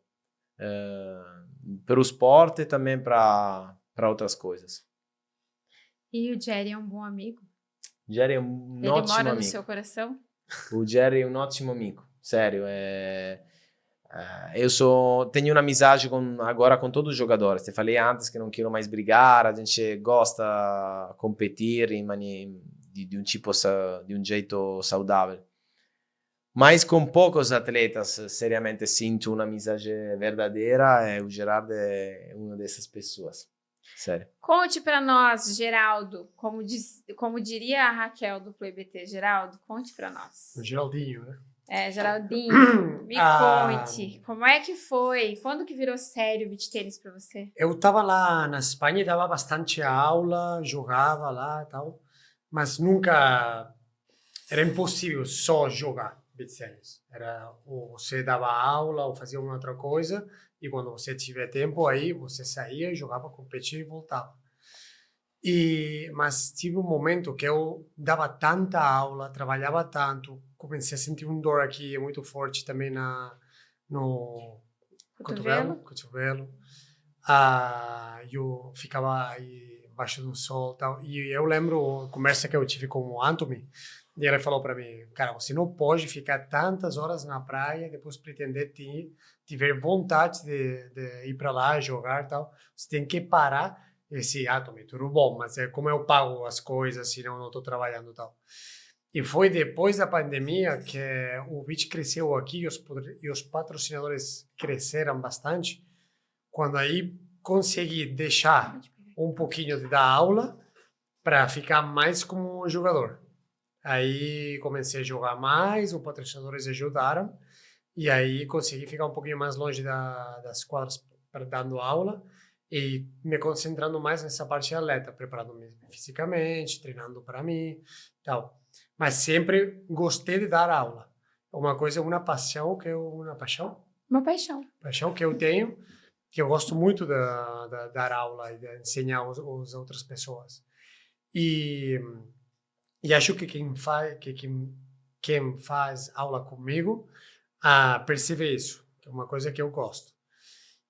pelo esporte e também para outras coisas. E o Jerry é um bom amigo? O Jerry é um ótimo amigo. Ele mora no seu coração? O Jerry é um ótimo amigo, sério. Tenho uma amizade agora com todos os jogadores. Te falei antes que não quero mais brigar, a gente gosta de competir de um jeito saudável. Mas com poucos atletas, seriamente, sinto uma amizade verdadeira. O Gerardo é uma dessas pessoas. Sério. Conte para nós, Geraldo, como diria a Raquel do Play BT. Geraldo, conte para nós. O Geraldinho, né? Geraldinho, me conte, como é que foi? Quando que virou sério o beach tênis para você? Eu estava lá na Espanha, dava bastante aula, jogava lá e tal, mas nunca... Era impossível só jogar beach tennis. Era ou você dava aula ou fazia uma outra coisa, e quando você tiver tempo aí, você saía, jogava, competia e voltava. Mas tive um momento que eu dava tanta aula, trabalhava tanto, comecei a sentir dor aqui muito forte também no cotovelo. Eu ficava aí embaixo do sol e tal. E eu lembro a conversa que eu tive com o Anthony, e ele falou para mim, cara, você não pode ficar tantas horas na praia e depois pretender tiver vontade de ir para lá, jogar e tal. Você tem que parar. Esse Tommy, tudo bom, mas como eu pago as coisas, senão não estou trabalhando e tal. E foi depois da pandemia que o beach cresceu aqui e os patrocinadores cresceram bastante, quando aí consegui deixar um pouquinho de dar aula para ficar mais como jogador. Aí comecei a jogar mais, os patrocinadores ajudaram, e aí consegui ficar um pouquinho mais longe das quadras para dando aula, e me concentrando mais nessa parte de atleta, preparando-me fisicamente, treinando para mim, tal. Mas sempre gostei de dar aula. Uma coisa, uma paixão Uma paixão. Paixão que eu tenho, que eu gosto muito de dar aula e de ensinar as outras pessoas. E acho que quem faz aula comigo percebe isso, que é uma coisa que eu gosto.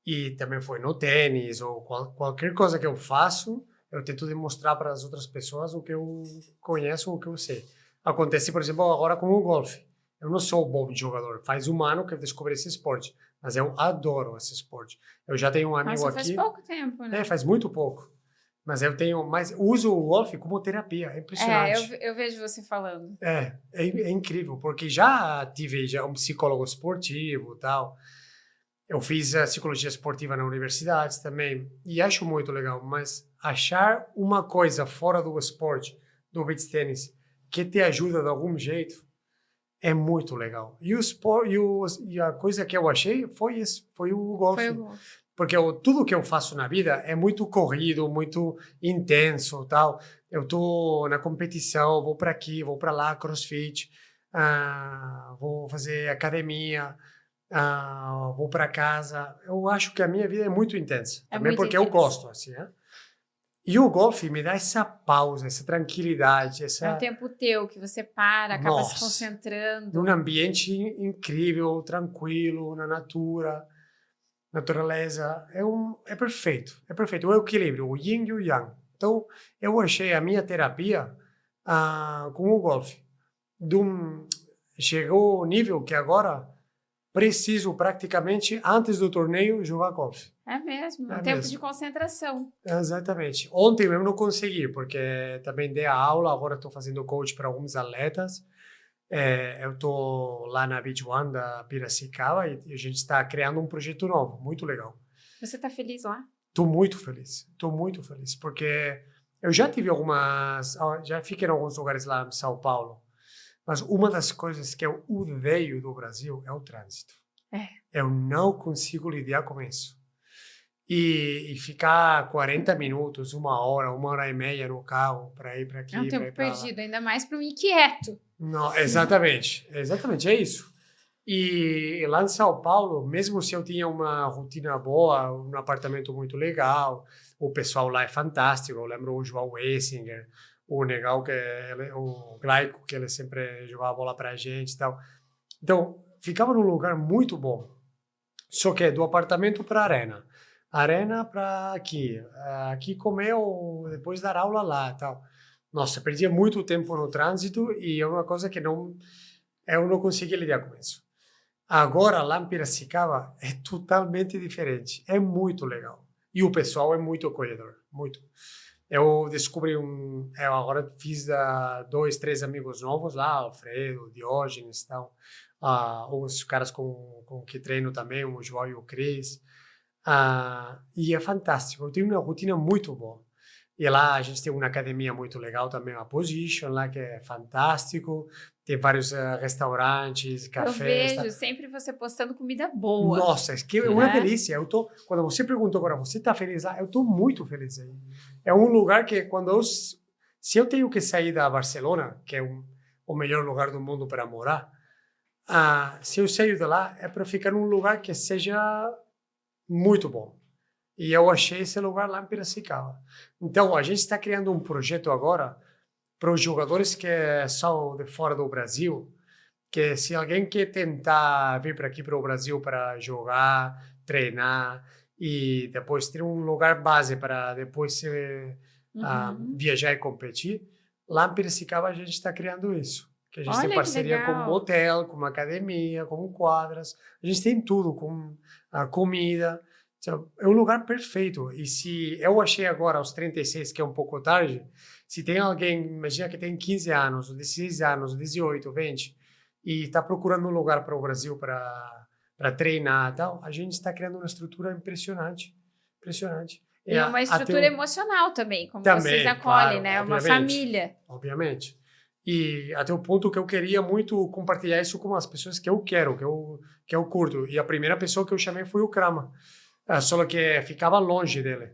E também foi no tênis ou qualquer coisa que eu faço, eu tento demonstrar para as outras pessoas o que eu conheço, o que eu sei. Acontece, por exemplo, agora com o golfe. Eu não sou bom jogador, faz um ano que eu descobri esse esporte, mas eu adoro esse esporte. Eu já tenho um amigo aqui... faz pouco tempo, né? Faz muito pouco. Mas uso o golfe como terapia, é impressionante. Eu vejo você falando. É incrível, porque já tive um psicólogo esportivo e tal. Eu fiz a psicologia esportiva na universidade também, e acho muito legal, mas achar uma coisa fora do esporte, do beach tennis, que te ajuda de algum jeito, é muito legal. E a coisa que eu achei foi isso, foi o golfe. Porque tudo que eu faço na vida é muito corrido, muito intenso, tal. Eu tô na competição, vou para aqui, vou para lá, CrossFit, vou fazer academia, vou para casa. Eu acho que a minha vida é muito intensa, também porque eu gosto, assim, né? E o golfe me dá essa pausa, essa tranquilidade, É um tempo teu que você para, acaba se concentrando. Num ambiente incrível, tranquilo, na natureza, é perfeito, é perfeito. O equilíbrio, o yin e o yang. Então, eu achei a minha terapia com o golfe. Chegou ao nível que agora preciso praticamente, antes do torneio, jogar golfe. É mesmo, um tempo de concentração. Exatamente. Ontem eu não consegui, porque também dei a aula, agora estou fazendo coach para alguns atletas. Eu estou lá na Beach One da Piracicaba e a gente está criando um projeto novo, muito legal. Você está feliz lá? Estou muito feliz, porque eu já fiquei em alguns lugares lá em São Paulo, mas uma das coisas que eu odeio do Brasil é o trânsito. Eu não consigo lidar com isso. E ficar 40 minutos, 1 hora e meia no carro para ir para aqui. É um tempo perdido, ainda mais para um inquieto. Não, exatamente, é isso. E lá em São Paulo, mesmo se eu tinha uma rotina boa, um apartamento muito legal, o pessoal lá é fantástico. Eu lembro o João Essinger, o Negal, o Glaico, que ele sempre jogava bola pra gente e tal. Então, ficava num lugar muito bom. Só que do apartamento para arena para aqui comer ou depois dar aula lá e tal. Nossa, perdia muito tempo no trânsito e é uma coisa que eu não conseguia lidar com isso. Agora, lá em Piracicaba, é totalmente diferente. É muito legal. E o pessoal é muito acolhedor, muito. Eu descobri eu agora fiz 2, 3 amigos novos lá, Alfredo, Diógenes e tal. Os caras com que treino também, o João e o Cris. E é fantástico, eu tenho uma rotina muito boa. E lá a gente tem uma academia muito legal também, a Position lá, que é fantástico. Tem vários restaurantes, cafés. Eu vejo sempre você postando comida boa. Nossa, é uma delícia. Quando você perguntou agora, você está feliz lá? Eu estou muito feliz aí. É um lugar que se eu tenho que sair da Barcelona, que é o melhor lugar do mundo para morar, se eu sair de lá, é para ficar num lugar que seja muito bom. E eu achei esse lugar lá em Piracicaba. Então, a gente está criando um projeto agora para os jogadores que são de fora do Brasil, que se alguém quer tentar vir para aqui para o Brasil para jogar, treinar e depois ter um lugar base para depois viajar e competir, lá em Piracicaba a gente está criando isso. Que a gente tem parceria com um hotel, com uma academia, com quadras. A gente tem tudo, com a comida. É um lugar perfeito. E se eu achei agora aos 36, que é um pouco tarde, se tem alguém, imagina que tem 15 anos, 16 anos, 18, 20, e está procurando um lugar para o Brasil para treinar e tal, a gente está criando uma estrutura impressionante. Impressionante. E uma estrutura emocional também, como vocês acolhem, claro, né? Uma família. Obviamente. E até o ponto que eu queria muito compartilhar isso com as pessoas que eu quero, que eu curto. E a primeira pessoa que eu chamei foi o Krama. Só que ficava longe dele.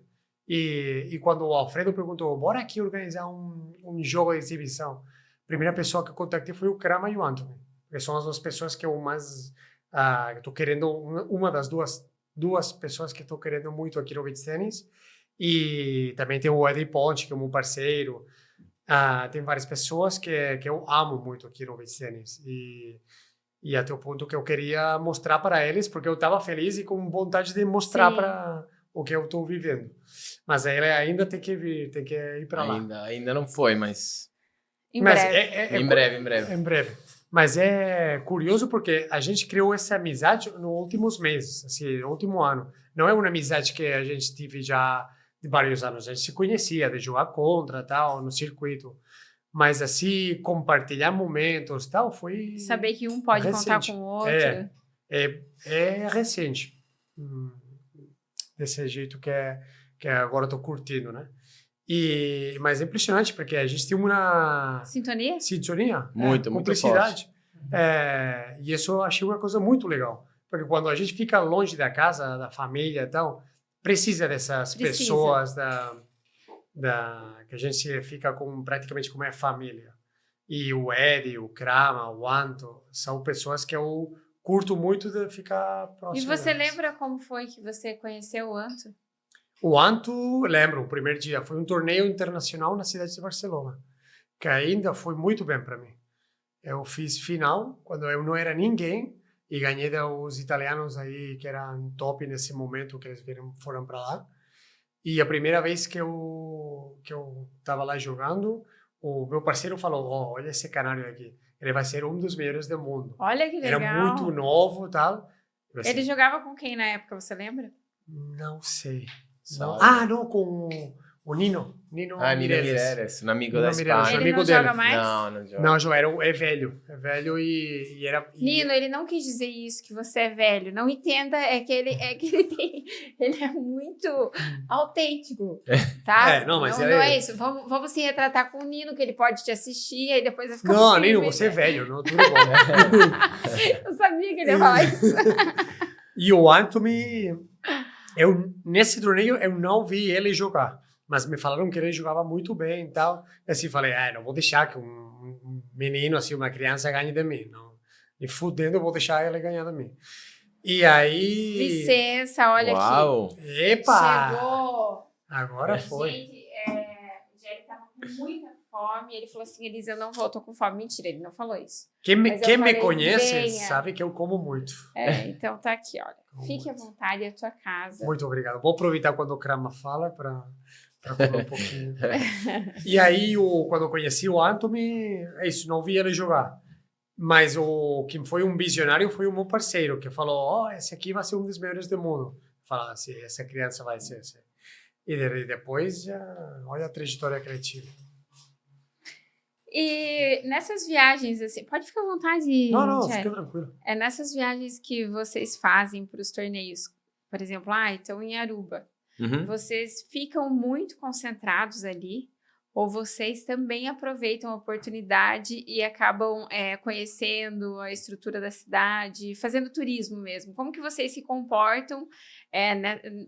E quando o Alfredo perguntou, bora aqui organizar um jogo de exibição, a primeira pessoa que eu contactei foi o Krama e o Anthony, que são as duas pessoas que eu mais estou querendo, uma das duas pessoas que estou querendo muito aqui no beach tennis. E também tem o Eddie Ponte, que é meu parceiro. Tem várias pessoas que eu amo muito aqui no beach tennis. E até o ponto que eu queria mostrar para eles, porque eu estava feliz e com vontade de mostrar para o que eu estou vivendo. Mas ele ainda tem que ir para lá. Ainda não foi, mas... Em breve. Em breve. Mas é curioso porque a gente criou essa amizade nos últimos meses, assim, no último ano. Não é uma amizade que a gente teve já de vários anos. A gente se conhecia, de jogar contra, tal, no circuito. Mas, assim, compartilhar momentos, tal, foi... Saber que um pode contar com o outro. É recente. Desse jeito que agora eu tô curtindo, né? Mas é impressionante, porque a gente tem uma... Sintonia? Sintonia. Muito cumplicidade. forte. E isso eu achei uma coisa muito legal. Porque quando a gente fica longe da casa, da família e tal, precisa dessas pessoas que a gente fica praticamente como é família. E o Edi, o Krama, o Anto, são pessoas que eu curto muito de ficar próximo. E você deles. lembra como foi que você conheceu o Anto? O Anto, lembro, o primeiro dia, foi um torneio internacional na cidade de Barcelona, que ainda foi muito bem para mim. Eu fiz final, quando eu não era ninguém, e ganhei dos italianos aí, que eram top nesse momento, que eles foram para lá. E a primeira vez que eu estava lá jogando, o meu parceiro falou, olha esse canário aqui, ele vai ser um dos melhores do mundo. Olha que legal. Era muito novo e tal. Ele jogava com quem na época, você lembra? Não sei. Sabe? Não, com o Nino. Nino Mireles, um amigo da Mireles, Espanha. Ele amigo não dele. joga mais? Não joga. Não, João, é velho. É velho e era... Nino, ele não quis dizer isso, que você é velho. Não entenda, ele é muito autêntico, tá? mas não é isso. Vamos se retratar com o Nino, que ele pode te assistir, aí depois vai ficar... Não, Nino, você é velho, não, tudo bom. Eu sabia que ele ia falar isso. E o Anthony, nesse torneio, eu não vi ele jogar. Mas me falaram que ele jogava muito bem e tal. E assim, falei, não vou deixar que um menino, assim, uma criança ganhe de mim. Não. E fudendo, eu vou deixar ele ganhar de mim. E aí... Licença, olha Uau. aqui. Epa! Chegou. Agora foi. Gente, o Jerry tava com muita fome. Ele falou assim, Elisa, eu não vou, tô com fome. Mentira, ele não falou isso. Quem me falei, conhece venha. sabe que eu como muito. Então tá aqui, olha. Fique à vontade, é a tua casa. Muito obrigado. Vou aproveitar quando o Krama fala para comer um pouquinho. E aí, quando eu conheci o Anthony, é isso, não vi ele jogar. Mas quem foi um visionário foi o meu parceiro, que falou, esse aqui vai ser um dos melhores do mundo. Fala assim, essa criança vai ser. E depois, olha a trajetória que ele tive. E nessas viagens, assim, pode ficar à vontade, Não, Jerry. fica tranquilo. É nessas viagens que vocês fazem para os torneios, por exemplo, então em Aruba, vocês ficam muito concentrados ali, ou vocês também aproveitam a oportunidade e acabam conhecendo a estrutura da cidade, fazendo turismo mesmo? Como que vocês se comportam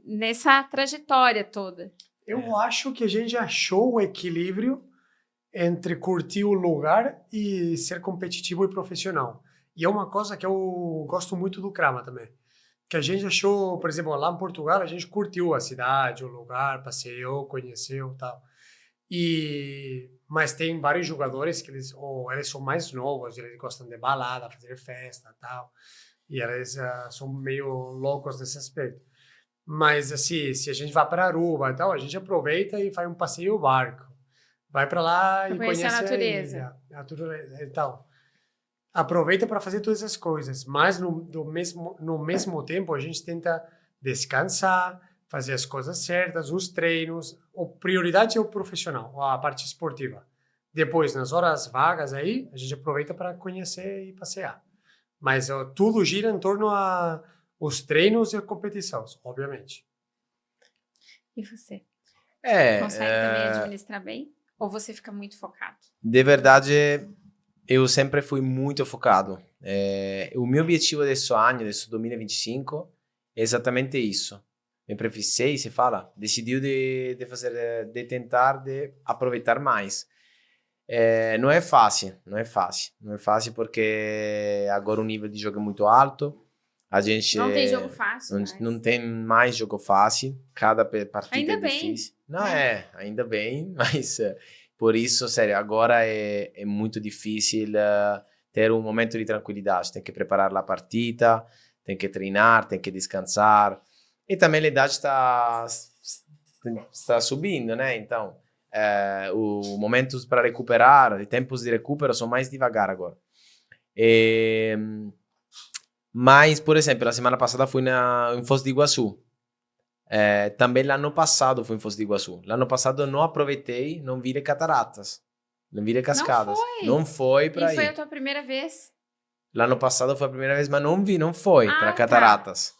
nessa trajetória toda? Eu acho que a gente achou o equilíbrio entre curtir o lugar e ser competitivo e profissional. E é uma coisa que eu gosto muito do Krama também. Que a gente achou, por exemplo, lá em Portugal, a gente curtiu a cidade, o lugar, passeou, conheceu e tal. Mas tem vários jogadores que eles são mais novos, eles gostam de balada, fazer festa e tal. E eles são meio loucos nesse aspecto. Mas, assim, se a gente vai para Aruba e tal, a gente aproveita e faz um passeio barco. Vai para lá e conhece a natureza. A natureza e tal. Aproveita para fazer todas essas coisas, mas no mesmo tempo a gente tenta descansar, fazer as coisas certas, os treinos. A prioridade é o profissional, a parte esportiva. Depois, nas horas vagas aí, a gente aproveita para conhecer e passear. Mas tudo gira em torno aos treinos e a competição, obviamente. E você? Consegue também administrar bem? Ou você fica muito focado? De verdade, eu sempre fui muito focado. O meu objetivo desse ano, desse 2025, é exatamente isso. Me prefixei, se fala, decidiu de tentar de aproveitar mais. Não é fácil porque agora o nível de jogo é muito alto. A gente não tem jogo fácil. Não tem mais jogo fácil. Cada partida ainda é bem. difícil. Não ainda bem, mas por isso, sério, agora é muito difícil ter um momento de tranquilidade. Tem que preparar a partida, tem que treinar, tem que descansar. E também a idade está subindo, né? Então, os momentos para recuperar, os tempos de recupero são mais devagar agora. Mas, por exemplo, a semana passada fui em Foz do Iguaçu. Também l'anno passado fui em Foz do Iguaçu. L'anno passado eu não aproveitei, não vi cataratas, não vi cascadas. Não foi para ir. E foi ir. a tua primeira vez? L'anno passado foi a primeira vez, mas não foi para cataratas. Tá.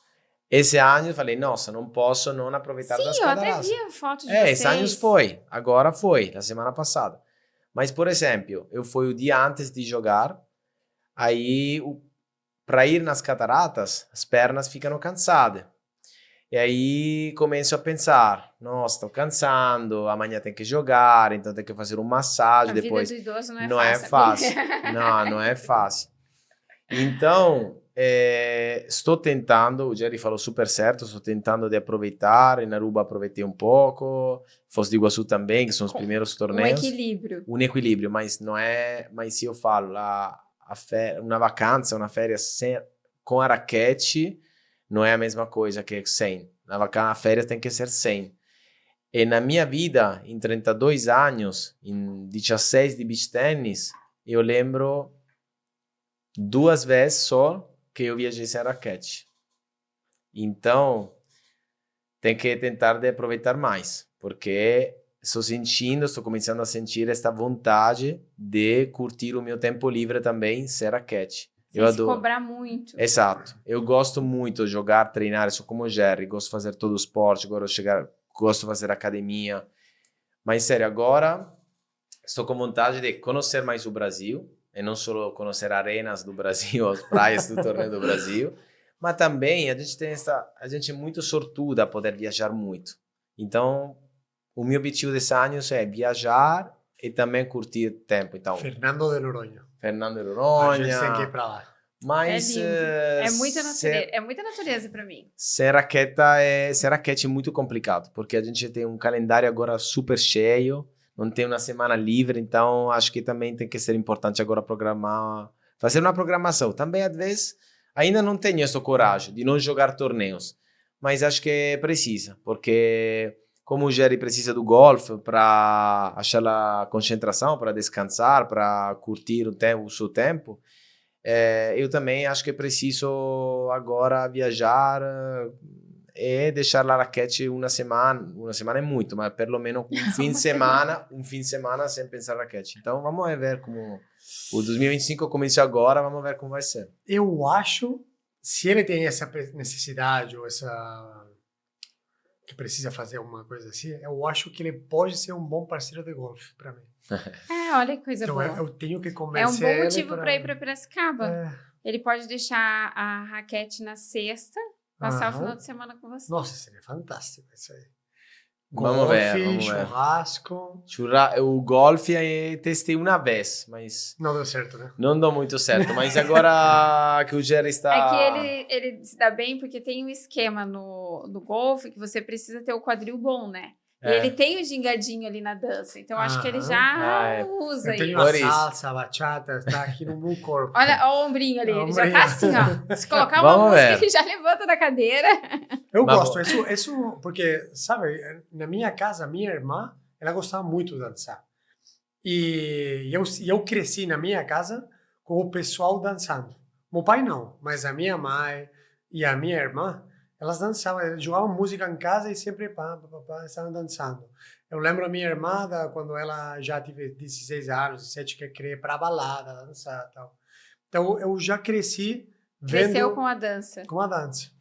Esse ano eu falei, nossa, não posso não aproveitar das cataratas. Sim, eu até vi foto de vocês. Esse ano foi, agora foi, na semana passada. Mas, por exemplo, eu fui o dia antes de jogar, aí para ir nas cataratas, as pernas ficam cansadas. E aí começo a pensar, nossa, estou cansando, amanhã tem que jogar, então tem que fazer uma massagem. A depois. Vida do idoso não é fácil. Não é fácil. Então, estou tentando, o Jerry falou super certo, estou tentando de aproveitar, em Aruba aproveitei um pouco, Foz do Iguaçu também, que são os primeiros torneios. Um equilíbrio, mas não é, mas se eu falo, uma vacância, uma férias com a raquete, não é a mesma coisa que 100. A férias tem que ser 100. E na minha vida, em 32 anos, em 16 de beach tennis, eu lembro 2 vezes só que eu viajei sem raquete. Então, tem que tentar de aproveitar mais, porque estou começando a sentir esta vontade de curtir o meu tempo livre também sem raquete. Eu adoro. Cobrar muito. Exato. Eu gosto muito de jogar, treinar, eu sou como o Jerry, gosto de fazer todo o esporte, gosto de fazer academia. Mas, sério, agora estou com vontade de conhecer mais o Brasil, e não só conhecer arenas do Brasil, as praias do torneio do Brasil, mas também a gente é muito sortuda a poder viajar muito. Então, o meu objetivo desse ano é viajar e também curtir tempo. Então, Fernando de Noronha. A gente tem que ir para lá. Mas é muita natureza para mim. Ser raquete é muito complicado, porque a gente tem um calendário agora super cheio, não tem uma semana livre, então acho que também tem que ser importante agora fazer uma programação. Também, às vezes, ainda não tenho essa coragem de não jogar torneios, mas acho que precisa, porque como o Jerry precisa do golfe para achar a concentração, para descansar, para curtir o seu tempo, eu também acho que preciso agora viajar e deixar a raquete uma semana é muito, mas pelo menos um fim de semana sem pensar na raquete. Então vamos ver como o 2025 começou agora, vamos ver como vai ser. Eu acho, se ele tem essa necessidade ou essa que precisa fazer uma coisa assim, eu acho que ele pode ser um bom parceiro de golfe para mim. Olha que coisa boa. Eu tenho que convencer ele. É um bom motivo para ir para Piracicaba. É. Ele pode deixar a raquete na sexta, passar o final de semana com você. Nossa, seria fantástico isso aí. Vamos ver. Churrasco. O golfe eu testei uma vez, mas não deu certo, né? Não deu muito certo, mas agora que o Jerry está... É que ele se dá bem porque tem um esquema no golfe que você precisa ter o quadril bom, né? E ele tem o gingadinho ali na dança, então acho que ele já usa isso. Tem uma salsa, bachata, tá aqui no meu corpo. Olha o ombrinho ali, ele já tá assim, ó. Se colocar uma música, ele já levanta da cadeira. Eu gosto, isso porque, sabe, na minha casa, minha irmã, ela gostava muito de dançar. E eu cresci na minha casa com o pessoal dançando. Meu pai não, mas a minha mãe e a minha irmã, elas dançavam, elas jogavam música em casa e sempre estavam dançando. Eu lembro a minha irmã, quando ela já teve 16 anos, 17, que queria ir para a balada, dançar e tal. Então, eu já cresci vendo... Cresceu com a dança. Com a dança.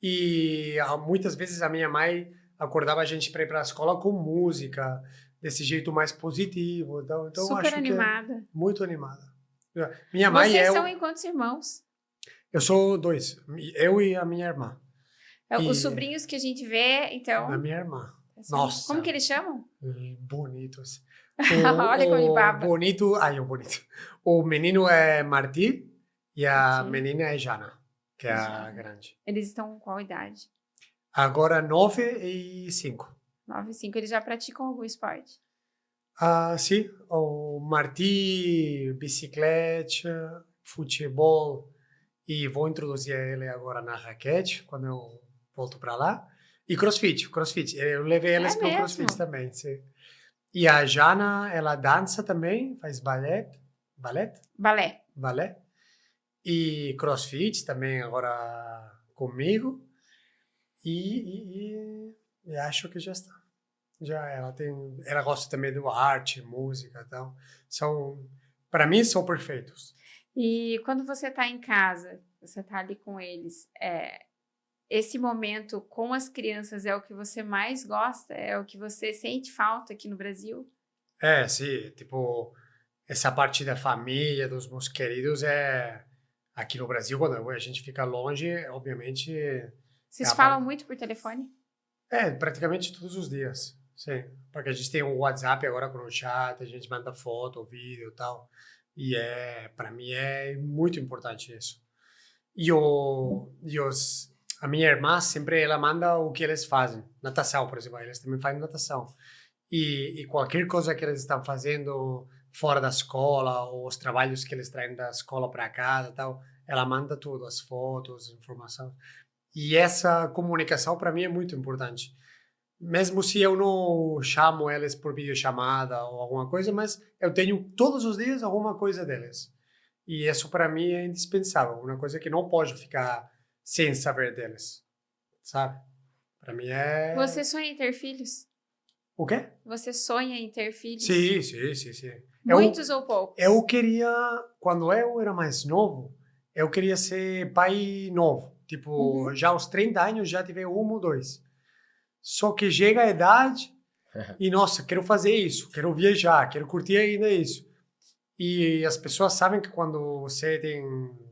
E muitas vezes a minha mãe acordava a gente para ir para a escola com música, desse jeito mais positivo. Então super acho animada. Que muito animada. Minha mãe Vocês são em quantos irmãos? Eu sou 2. Eu e a minha irmã. Os sobrinhos que a gente vê, então... Da minha irmã. Nossa. Como que eles chamam? Bonitos. Olha como ele baba. Bonito. O menino é Martí e a menina é Jana, que é a grande. Eles estão com qual idade? Agora 9 e 5. 9 e 5. Eles já praticam algum esporte? Sim. O Martí, bicicleta, futebol. E vou introduzir ele agora na raquete, quando eu volto para lá. E crossfit. Eu levei elas para o crossfit também. Sim. E a Jana, ela dança também, faz balé. E crossfit também agora comigo. E acho que já está. Já ela gosta também do arte, música e tal. Para mim, são perfeitos. E quando você está em casa, você está ali com eles, esse momento com as crianças é o que você mais gosta? É o que você sente falta aqui no Brasil? Sim, tipo, essa parte da família, dos meus queridos, aqui no Brasil, quando a gente fica longe, obviamente... Vocês falam muito por telefone? Praticamente todos os dias, sim. Porque a gente tem um WhatsApp agora com o chat, a gente manda foto, vídeo e tal. E para mim é muito importante isso. A minha irmã sempre ela manda o que eles fazem. Natação, por exemplo, eles também fazem natação. E qualquer coisa que eles estão fazendo fora da escola, ou os trabalhos que eles traem da escola para casa e tal, ela manda tudo, as fotos, informação. E essa comunicação para mim é muito importante. Mesmo se eu não chamo eles por videochamada ou alguma coisa, mas eu tenho todos os dias alguma coisa deles. E isso para mim é indispensável, uma coisa que não pode ficar sem saber deles, sabe? Para mim é... Você sonha em ter filhos? O quê? Você sonha em ter filhos? Sim. Muitos ou poucos? Eu queria, quando eu era mais novo, eu queria ser pai novo. Tipo, já aos 30 anos já tive 1 ou 2. Só que chega a idade e, nossa, quero fazer isso, quero viajar, quero curtir ainda isso. E as pessoas sabem que quando você tem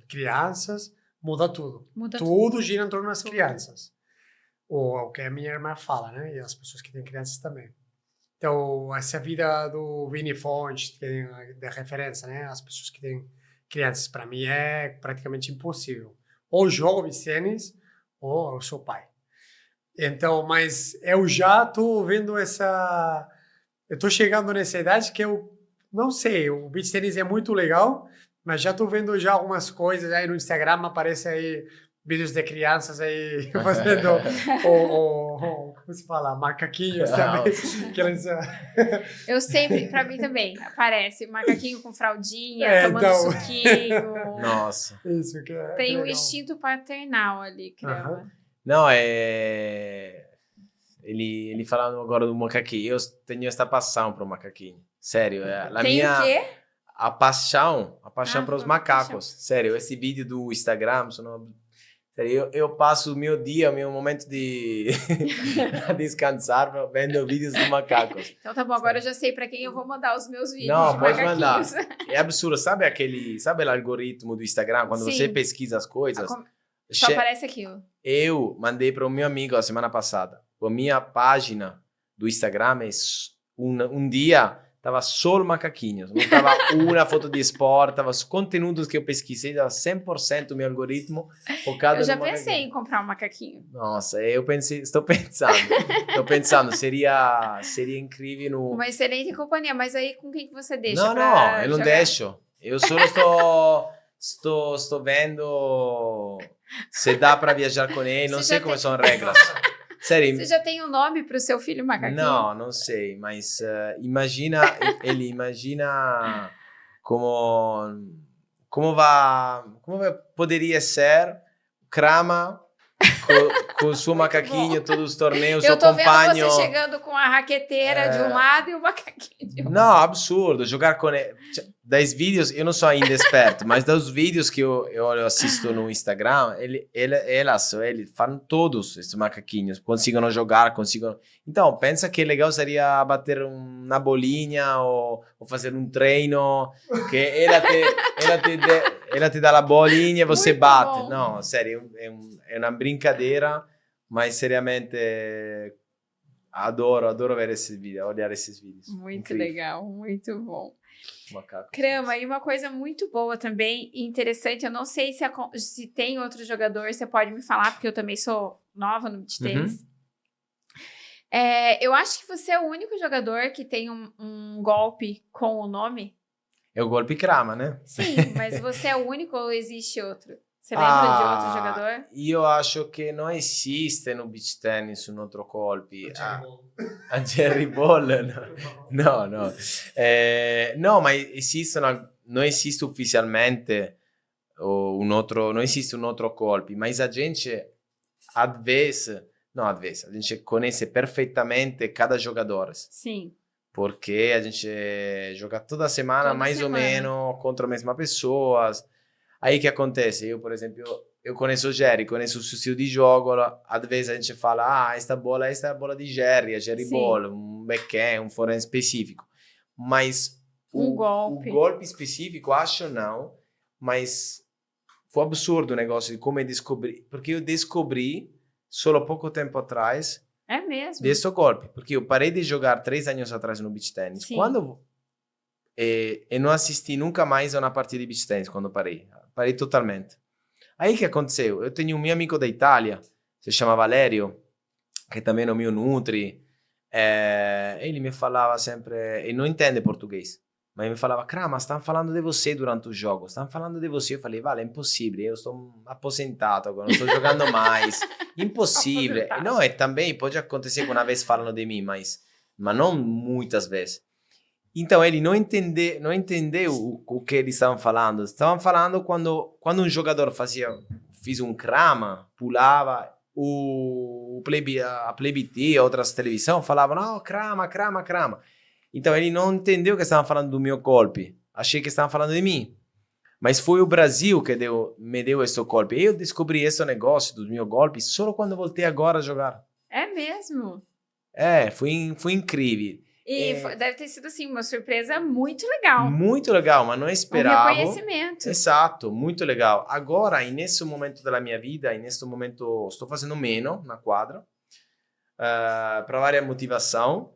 crianças, muda tudo. Tudo gira em torno das crianças. Ou o que a minha irmã fala, né? E as pessoas que têm crianças também. Então, essa vida do Vini Fonte, que tem de referência, né? As pessoas que têm crianças, para mim é praticamente impossível. Ou jogo tênis, ou eu sou pai. Então, mas eu já estou vendo essa... Eu estou chegando nessa idade que eu não sei, o beach tennis é muito legal, mas já estou vendo já algumas coisas aí no Instagram, aparece aí vídeos de crianças aí fazendo como se fala, macaquinhos também. Eu sempre, para mim também, aparece macaquinho com fraldinha, tomando suquinho. Nossa. Isso que tem um instinto paternal ali, Crama. Não, Ele falando agora do macaquinho. Eu tenho esta paixão para o macaquinho. Sério. Tem o quê? A paixão para os macacos. Sério, esse vídeo do Instagram, sério, eu passo o meu dia, o meu momento de descansar vendo vídeos de macacos. Então tá bom, agora eu já sei para quem eu vou mandar os meus vídeos. Não, pode mandar. É absurdo. Sabe o algoritmo do Instagram? Quando você pesquisa as coisas... Só aparece aquilo. Eu mandei para o meu amigo a semana passada. A minha página do Instagram um dia tava só macaquinhos. Não tava uma foto de esporte, tava os conteúdos que eu pesquisei, tava 100% o meu algoritmo focado. Eu já pensei em comprar um macaquinho. Nossa, estou pensando, seria incrível no... Uma excelente companhia, mas aí com quem que você deixa? Não, eu não deixo. Eu só estou vendo se dá para viajar com ele, não sei como são as regras. Sério. Você já tem um nome para o seu filho macaquinho? Não sei, mas imagina como poderia ser Crama com o seu macaquinho, todos os torneios, eu seu companheiro. Eu tô vendo você chegando com a raqueteira de um lado e o macaquinho de outro. Não, absurdo, jogar com ele. Das vídeos, eu não sou ainda esperto, mas dos vídeos que eu assisto no Instagram, elas falam todos esses macaquinhos, conseguem jogar, Então, pensa que legal seria bater uma bolinha ou fazer um treino, que ela te dá a bolinha e você muito bate. Bom. Não, sério, é uma brincadeira, mas seriamente adoro ver esses vídeos, olhar esses vídeos. Muito Incrível. legal, muito bom. Macaco. Crama, e uma coisa muito boa também, interessante, eu não sei se tem outro jogador, você pode me falar, porque eu também sou nova no beach tennis. Eu acho que você é o único jogador que tem um golpe com o nome. É o golpe Crama, né? Sim, mas você é o único ou existe outro? Você lembra de outro jogador? Io acho che non esiste no beach tennis un altro colpi. A Jerry Ball? No. No, ma non esiste ufficialmente non esiste un altro colpi, ma a gente, às vezes, não às vezes, a gente conhece perfeitamente cada jogador. Sim. Porque a gente joga toda semana, Toda mais semana. ou menos, contra a mesma pessoas. Aí o que acontece? Eu, por exemplo, eu conheço o Jerry, conheço o seu estilo de jogo. Às vezes a gente fala, esta é a bola de Jerry, a Jerry Sim. Ball, um backhand, um forehand específico. Mas Um o golpe. golpe específico, acho não, mas foi absurdo o negócio de como eu descobri. Porque eu descobri, só há pouco tempo atrás, É mesmo. desse golpe. Porque eu parei de jogar 3 anos atrás no beach tennis. Sim. Quando eu não assisti nunca mais a uma partida de beach tennis quando parei. Parei totalmente. Aí o que aconteceu? Eu tenho um meu amigo da Itália, se chama Valerio, que também é o meu nutri. Ele me falava sempre, ele não entende português, mas ele me falava, Crama, estão falando de você durante o jogo, estão falando de você. Eu falei, vale, é impossível, eu estou aposentado agora, não estou jogando mais, impossível. Aposentado. Não, também pode acontecer que uma vez falando de mim, mas não muitas vezes. Então ele não entendeu o que eles estavam falando. Estavam falando quando um jogador fez um crama, pulava, a Play BT, outras televisões falavam, não, crama. Então ele não entendeu que estavam falando do meu golpe. Achei que estavam falando de mim. Mas foi o Brasil que me deu esse golpe. Eu descobri esse negócio dos meus golpes só quando voltei agora a jogar. É mesmo. Foi incrível. E deve ter sido, assim, uma surpresa muito legal. Muito legal, mas não esperava. Um reconhecimento. Exato, muito legal. Agora, nesse momento da minha vida, nesse momento, estou fazendo menos na quadra, para várias motivação,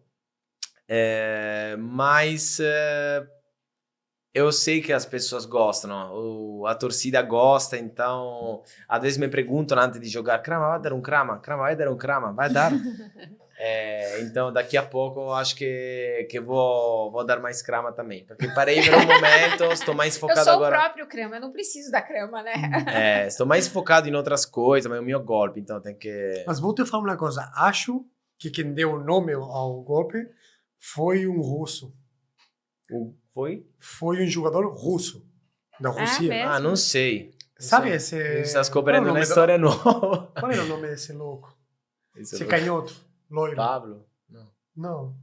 mas eu sei que as pessoas gostam, a torcida gosta, então, às vezes me perguntam antes de jogar, Crama, vai dar um crama? Vai dar um crama? Vai dar? Então daqui a pouco eu acho que vou dar mais crama também, porque parei por um momento, estou mais focado agora. Eu sou agora. o próprio crama, eu não preciso da crama, né? Estou mais focado em outras coisas, mas o meu golpe, então tem que... Mas vou te falar uma coisa, acho que quem deu o nome ao golpe foi um russo. Foi? Foi um jogador russo, da Rússia. mesmo? Não sei. Sabe sei. esse... Está descobrindo uma do- história nova. Qual era o nome desse louco? Esse Esse canhoto, loiro. Pablo? Não. Não,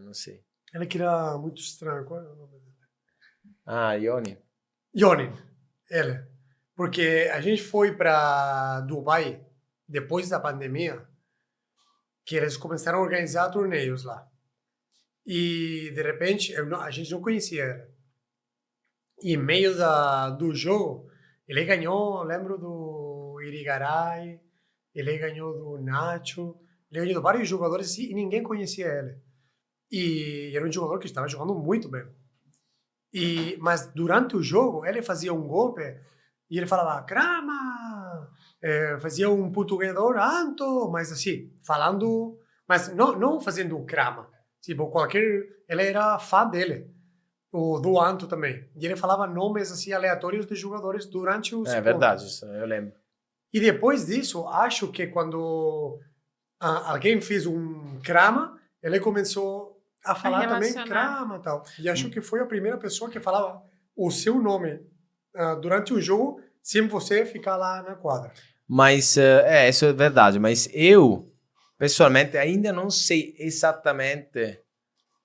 Não sei. ele que era muito estranho. Qual era o nome dele? Ioni. Yonin, ele. Porque a gente foi para Dubai depois da pandemia, que eles começaram a organizar torneios lá. E, de repente, a gente não conhecia ele. E, em meio do jogo, ele ganhou, lembro do Irigaray, ele ganhou do Nacho, ele ganhou de vários jogadores assim, e ninguém conhecia ele. E era um jogador que estava jogando muito bem. Mas durante o jogo, ele fazia um golpe e ele falava, Crama! Fazia um puto ganhador, Anto! Mas assim, falando... Mas não fazendo crama. Tipo, ele era fã dele. O do Anto também. E ele falava nomes assim aleatórios de jogadores durante os É verdade, isso eu lembro. E depois disso, acho que quando alguém fez um crama, ele começou a falar também crama e tal. E acho que foi a primeira pessoa que falava o seu nome durante o jogo, sem você ficar lá na quadra. Mas, isso é verdade. Mas eu, pessoalmente, ainda não sei exatamente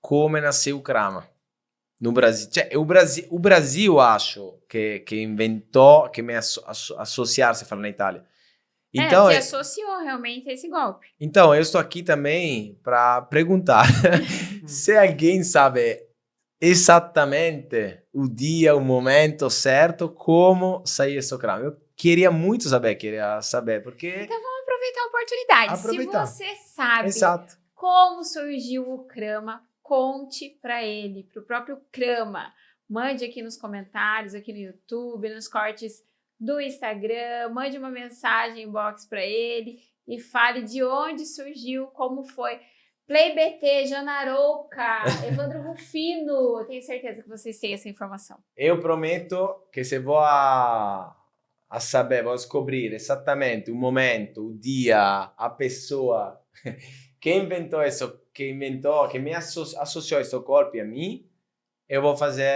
como nasceu o crama no Brasil. O Brasil, acho, que inventou, que me associar, se fala na Itália. Então, que associou realmente esse golpe. Então, eu estou aqui também para perguntar se alguém sabe exatamente o dia, o momento certo, como sair esse crama. Eu queria muito saber, porque... Então vamos aproveitar a oportunidade. Aproveitar. Se você sabe Exato. como surgiu o crama, conte para ele, para o próprio crama. Mande aqui nos comentários, aqui no YouTube, nos cortes do Instagram, mande uma mensagem inbox para ele e fale de onde surgiu, como foi. Play BT, Janarouca, Evandro Rufino, eu tenho certeza que vocês têm essa informação. Eu prometo que se vou a saber, vou descobrir exatamente o momento, o dia, a pessoa que inventou isso, que me associou esse golpe a mim, eu vou fazer,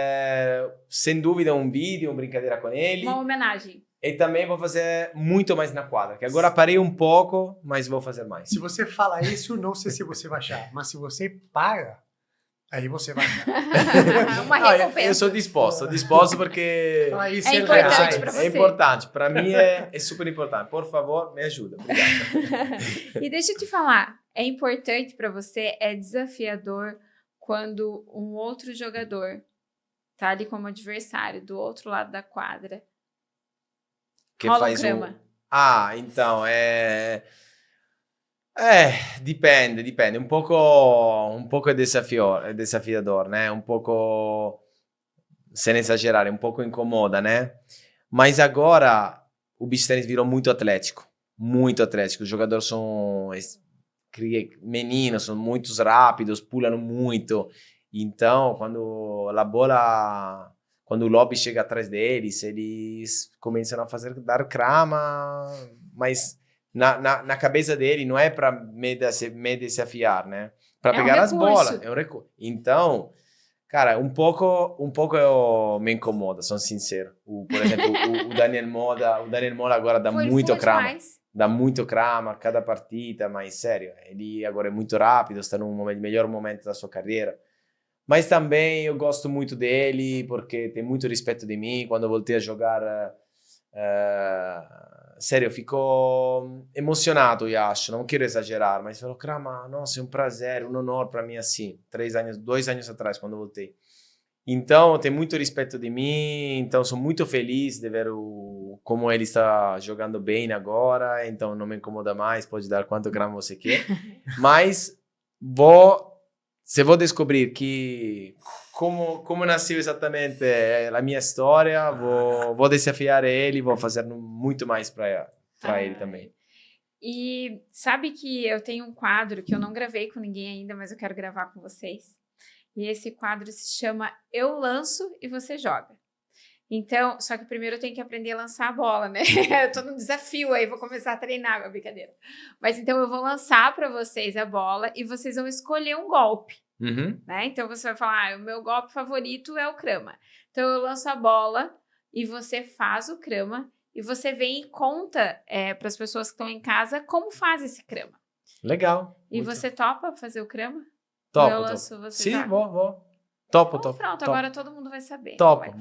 sem dúvida, um vídeo, uma brincadeira com ele. Uma homenagem. E também vou fazer muito mais na quadra, que agora parei um pouco, mas vou fazer mais. Se você fala isso, não sei se você vai achar, mas se você paga, aí você vai achar. Uma Não, recompensa. eu sou disposto porque Fala isso, É importante pra é você. importante. Para mim é super importante. Por favor, me ajuda. Obrigado. E deixa eu te falar, é importante para você, é desafiador quando um outro jogador tá ali como adversário, do outro lado da quadra. Que Rola faz crama. Então, dipende. Un poco è desafiador, né? Un poco, sem exagerar, um pouco incomoda, né? Mas agora o beach tennis virou muito atlético. Muito atlético. Os jogadores são meninos, são muito rápidos, pulam muito. Então, quando o lobby chega atrás deles, eles começam a dar crama, mas na cabeça dele não é para me desafiar, né? Para pegar as bolas. É um recurso. Então, cara, um pouco me incomoda, sou sincero. Por exemplo, o Daniel Moda agora dá muito crama. Demais. Dá muito crama cada partida, mas sério, ele agora é muito rápido, está no melhor momento da sua carreira. Mas também eu gosto muito dele, porque tem muito respeito de mim. Quando eu voltei a jogar, sério, eu fico emocionado, eu acho. Não quero exagerar, mas falo, Crama, nossa, é um prazer, um honor para mim assim. 2 anos atrás, quando eu voltei. Então, tem muito respeito de mim. Então, sou muito feliz de ver como ele está jogando bem agora. Então, não me incomoda mais, pode dar quanto crama você quer. Mas se vou descobrir como nasceu exatamente a minha história, vou desafiar ele, vou fazer muito mais para ele também. E sabe que eu tenho um quadro que eu não gravei com ninguém ainda, mas eu quero gravar com vocês. E esse quadro se chama Eu Lanço e Você Joga. Então, só que primeiro eu tenho que aprender a lançar a bola, né? Eu tô num desafio aí, vou começar a treinar, é brincadeira. Mas então eu vou lançar para vocês a bola e vocês vão escolher um golpe, né? Então você vai falar, o meu golpe favorito é o crama. Então eu lanço a bola e você faz o crama e você vem e conta para as pessoas que estão em casa como faz esse crama. Legal. E você topa fazer o crama? Topo. Eu lanço, você Sim, joga? vou. Topo. Pronto, agora todo mundo vai saber. Topo.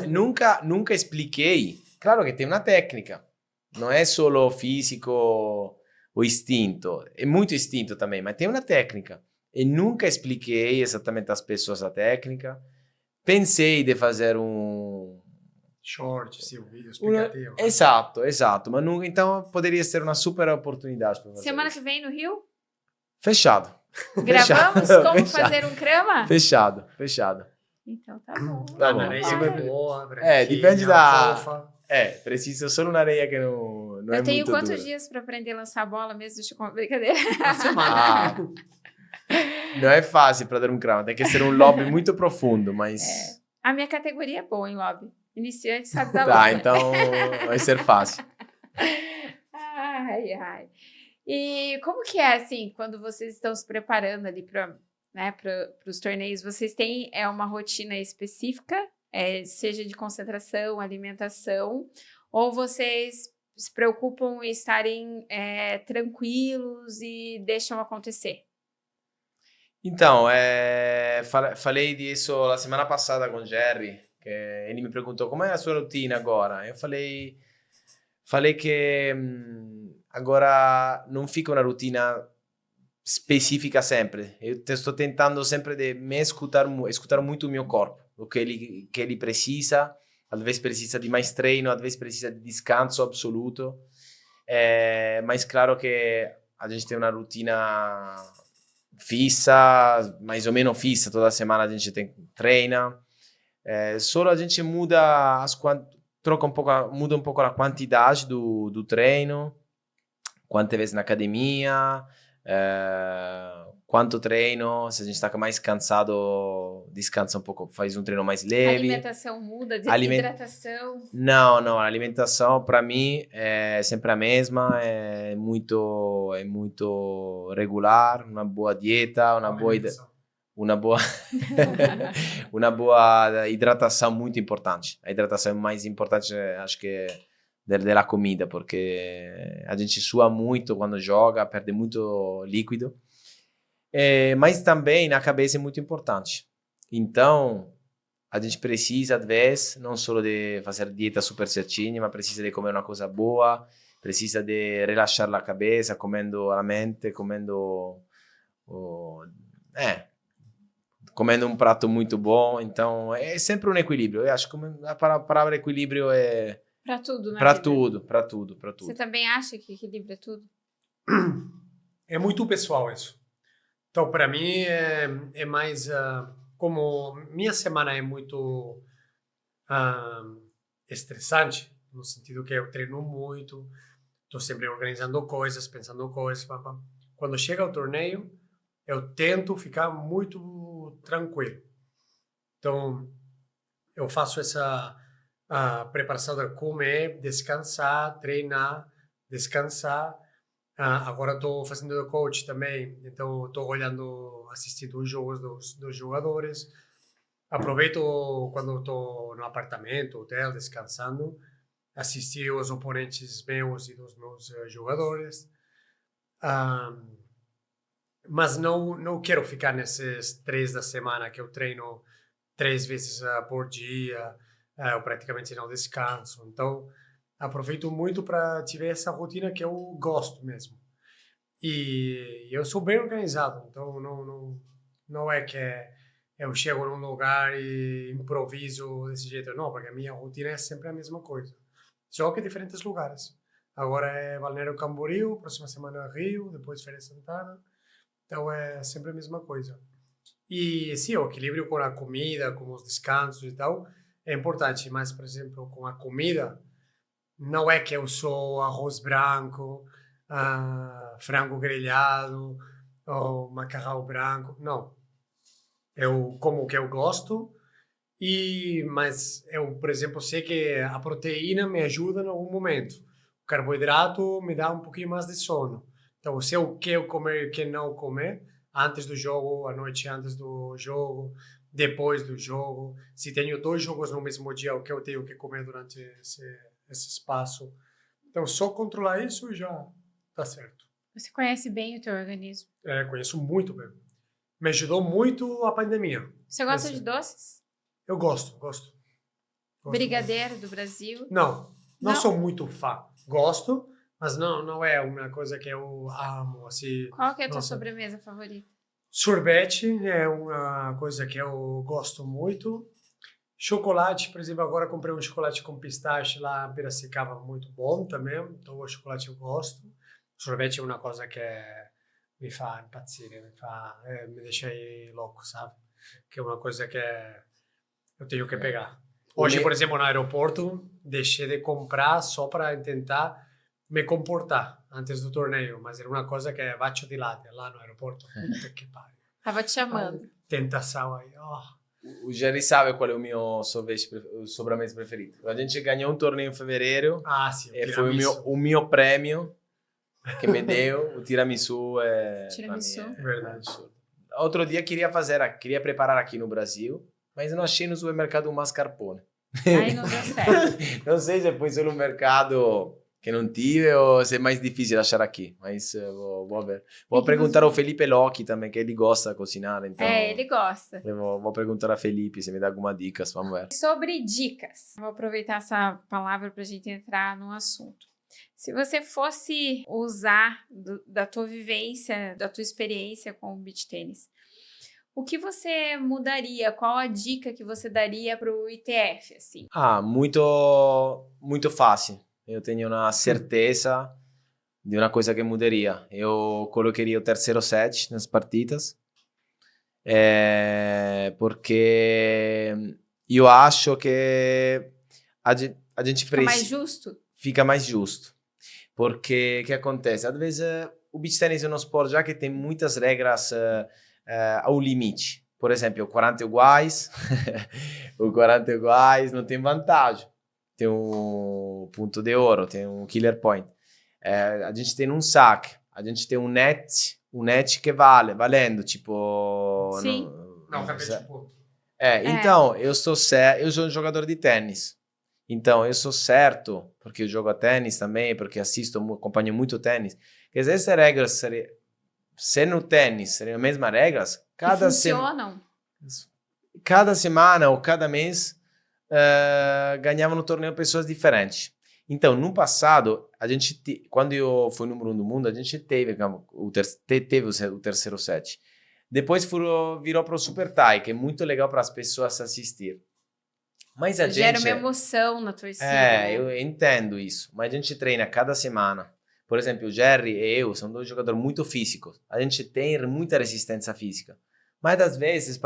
Nunca expliquei. Claro que tem uma técnica. Não é só físico ou instinto. É muito instinto também, mas tem uma técnica. E nunca expliquei exatamente às pessoas a técnica. Pensei de fazer um short, sim, um vídeo explicativo. Exato. Mas nunca, então poderia ser uma super oportunidade para fazer. Semana que vem no Rio? Fechado. Gravamos como fazer um crama? Fechado. Então tá bom. Tá bom. Boa, depende da... fofa. Precisa só uma areia que não é muito dura. Eu tenho quantos dias para aprender a lançar a bola mesmo? Deixa eu... Brincadeira. Uma semana. Não é fácil para dar um crama. Tem que ser um lobby muito profundo, mas... A minha categoria é boa em lobby. Iniciante sabe da Tá, luta. então vai ser fácil. Ai. E como que é, assim, quando vocês estão se preparando ali para os torneios? Vocês têm uma rotina específica, seja de concentração, alimentação, ou vocês se preocupam em estarem tranquilos e deixam acontecer? Então, falei disso la semana passada com o Jerry, que ele me perguntou como é a sua rotina agora. Eu falei que agora não fica uma rotina específica sempre. Eu estou tentando sempre de me escutar muito o meu corpo, o que ele precisa. Às vezes precisa de mais treino, às vezes precisa de descanso absoluto. Mas claro que a gente tem uma rotina fixa, mais ou menos fixa. Toda semana a gente treina. Só a gente muda muda um pouco a quantidade do treino, quantas vezes na academia, quanto treino. Se a gente está mais cansado, descansa um pouco, faz um treino mais leve. A alimentação muda, hidratação? Não, a alimentação para mim é sempre a mesma, é muito regular, uma boa dieta, uma boa uma boa hidratação muito importante. A hidratação é mais importante, acho que da comida, porque a gente sua muito quando joga, perde muito líquido. Mas também na cabeça é muito importante. Então, a gente precisa, às vezes, não só de fazer dieta super certinha, mas precisa de comer uma coisa boa, precisa de relaxar a cabeça, comendo a mente, comendo comendo um prato muito bom. Então, é sempre um equilíbrio. Eu acho que a palavra equilíbrio é Pra tudo, né? para tudo. Você também acha que equilíbrio é tudo? É muito pessoal isso. Então, para mim, é mais... como minha semana é muito estressante, no sentido que eu treino muito, estou sempre organizando coisas, pensando coisas. Quando chega o torneio, eu tento ficar muito tranquilo. Então, eu faço essa preparação de comer, descansar, treinar, descansar. Agora estou fazendo coach também, então estou olhando, assistindo os jogos dos jogadores. Aproveito quando estou no apartamento, hotel, descansando, assistir os oponentes meus e dos meus jogadores. Mas não quero ficar nesses 3 da semana que eu treino 3 vezes por dia, eu praticamente não descanso. Então, aproveito muito para tiver essa rotina que eu gosto mesmo. E eu sou bem organizado, então não é que eu chego num lugar e improviso desse jeito. Não, porque a minha rotina é sempre a mesma coisa. Só que em diferentes lugares. Agora é Balneário Camboriú, próxima semana Rio, depois Feira de Santana. Então é sempre a mesma coisa. E sim, o equilíbrio com a comida, com os descansos e tal, é importante. Mas, por exemplo, com a comida, não é que eu sou arroz branco, frango grelhado ou macarrão branco. Não. Eu como o que eu gosto, mas eu, por exemplo, sei que a proteína me ajuda em algum momento. O carboidrato me dá um pouquinho mais de sono. Então, se eu quero comer e o que não comer, antes do jogo, à noite antes do jogo, depois do jogo. Se tenho 2 jogos no mesmo dia, o que eu tenho que comer durante esse espaço. Então, só controlar isso já tá certo. Você conhece bem o teu organismo? Conheço muito bem. Me ajudou muito a pandemia. Você gosta de doces? Eu gosto. Brigadeiro do Brasil? Não sou muito fã. Gosto, mas não é uma coisa que eu amo, assim. Qual que é a tua sobremesa favorita? Sorvete é uma coisa que eu gosto muito. Chocolate, por exemplo, agora comprei um chocolate com pistache lá em Piracicaba, muito bom também. Então, o chocolate eu gosto. Sorvete é uma coisa que me faz impazzire, me deixa aí louco, sabe? Que é uma coisa que eu tenho que pegar. Hoje, por exemplo, no aeroporto, deixei de comprar só para tentar me comportar antes do torneio, mas era uma coisa que baixo de lado lá no aeroporto. Puta que pariu. Tava te chamando. Tentação aí. O Jerry sabe qual é o meu sobremesa preferido. A gente ganhou um torneio em fevereiro. Sim. Foi o meu prêmio que me deu. O tiramisu Verdade. Outro dia queria preparar aqui no Brasil, mas não achei no supermercado o mascarpone. Aí não deu certo. Não sei se foi só no mercado que não tive ou se é mais difícil achar aqui, mas vou ver. Vou perguntar ao Felipe Locchi também, que ele gosta de cozinhar. Então ele gosta. Eu vou perguntar a Felipe se me dá alguma dica, vamos ver. Sobre dicas, vou aproveitar essa palavra para a gente entrar no assunto. Se você fosse usar da tua vivência, da tua experiência com o beach tênis, o que você mudaria? Qual a dica que você daria para o ITF? Assim? Muito fácil. Eu tenho uma certeza de uma coisa que mudaria. Eu colocaria o terceiro set nas partidas, porque eu acho que a gente fica mais justo? Fica mais justo. Porque o que acontece? Às vezes o beach tennis é um esporte já que tem muitas regras ao limite. Por exemplo, o 40 iguais, o 40 iguais não tem vantagem. Tem um ponto de ouro, tem um killer point. A gente tem um saque, a gente tem um net que valendo, tipo Não, acabei de pôr. Então, eu sou um jogador de tênis. Então, eu sou certo, porque eu jogo a tênis também, porque acompanho muito tênis. Quer dizer, essas regras se no tênis seriam as mesmas regras, cada semana ou cada mês ganhavam no torneio pessoas diferentes. Então, no passado, quando eu fui número 1 do mundo, a gente teve o terceiro set. Depois virou para o Super Tie, que é muito legal para as pessoas assistir. Mas gera uma emoção na torcida. Né? Eu entendo isso. Mas a gente treina cada semana. Por exemplo, o Jerry e eu somos 2 jogadores muito físicos. A gente tem muita resistência física. Mas, às vezes,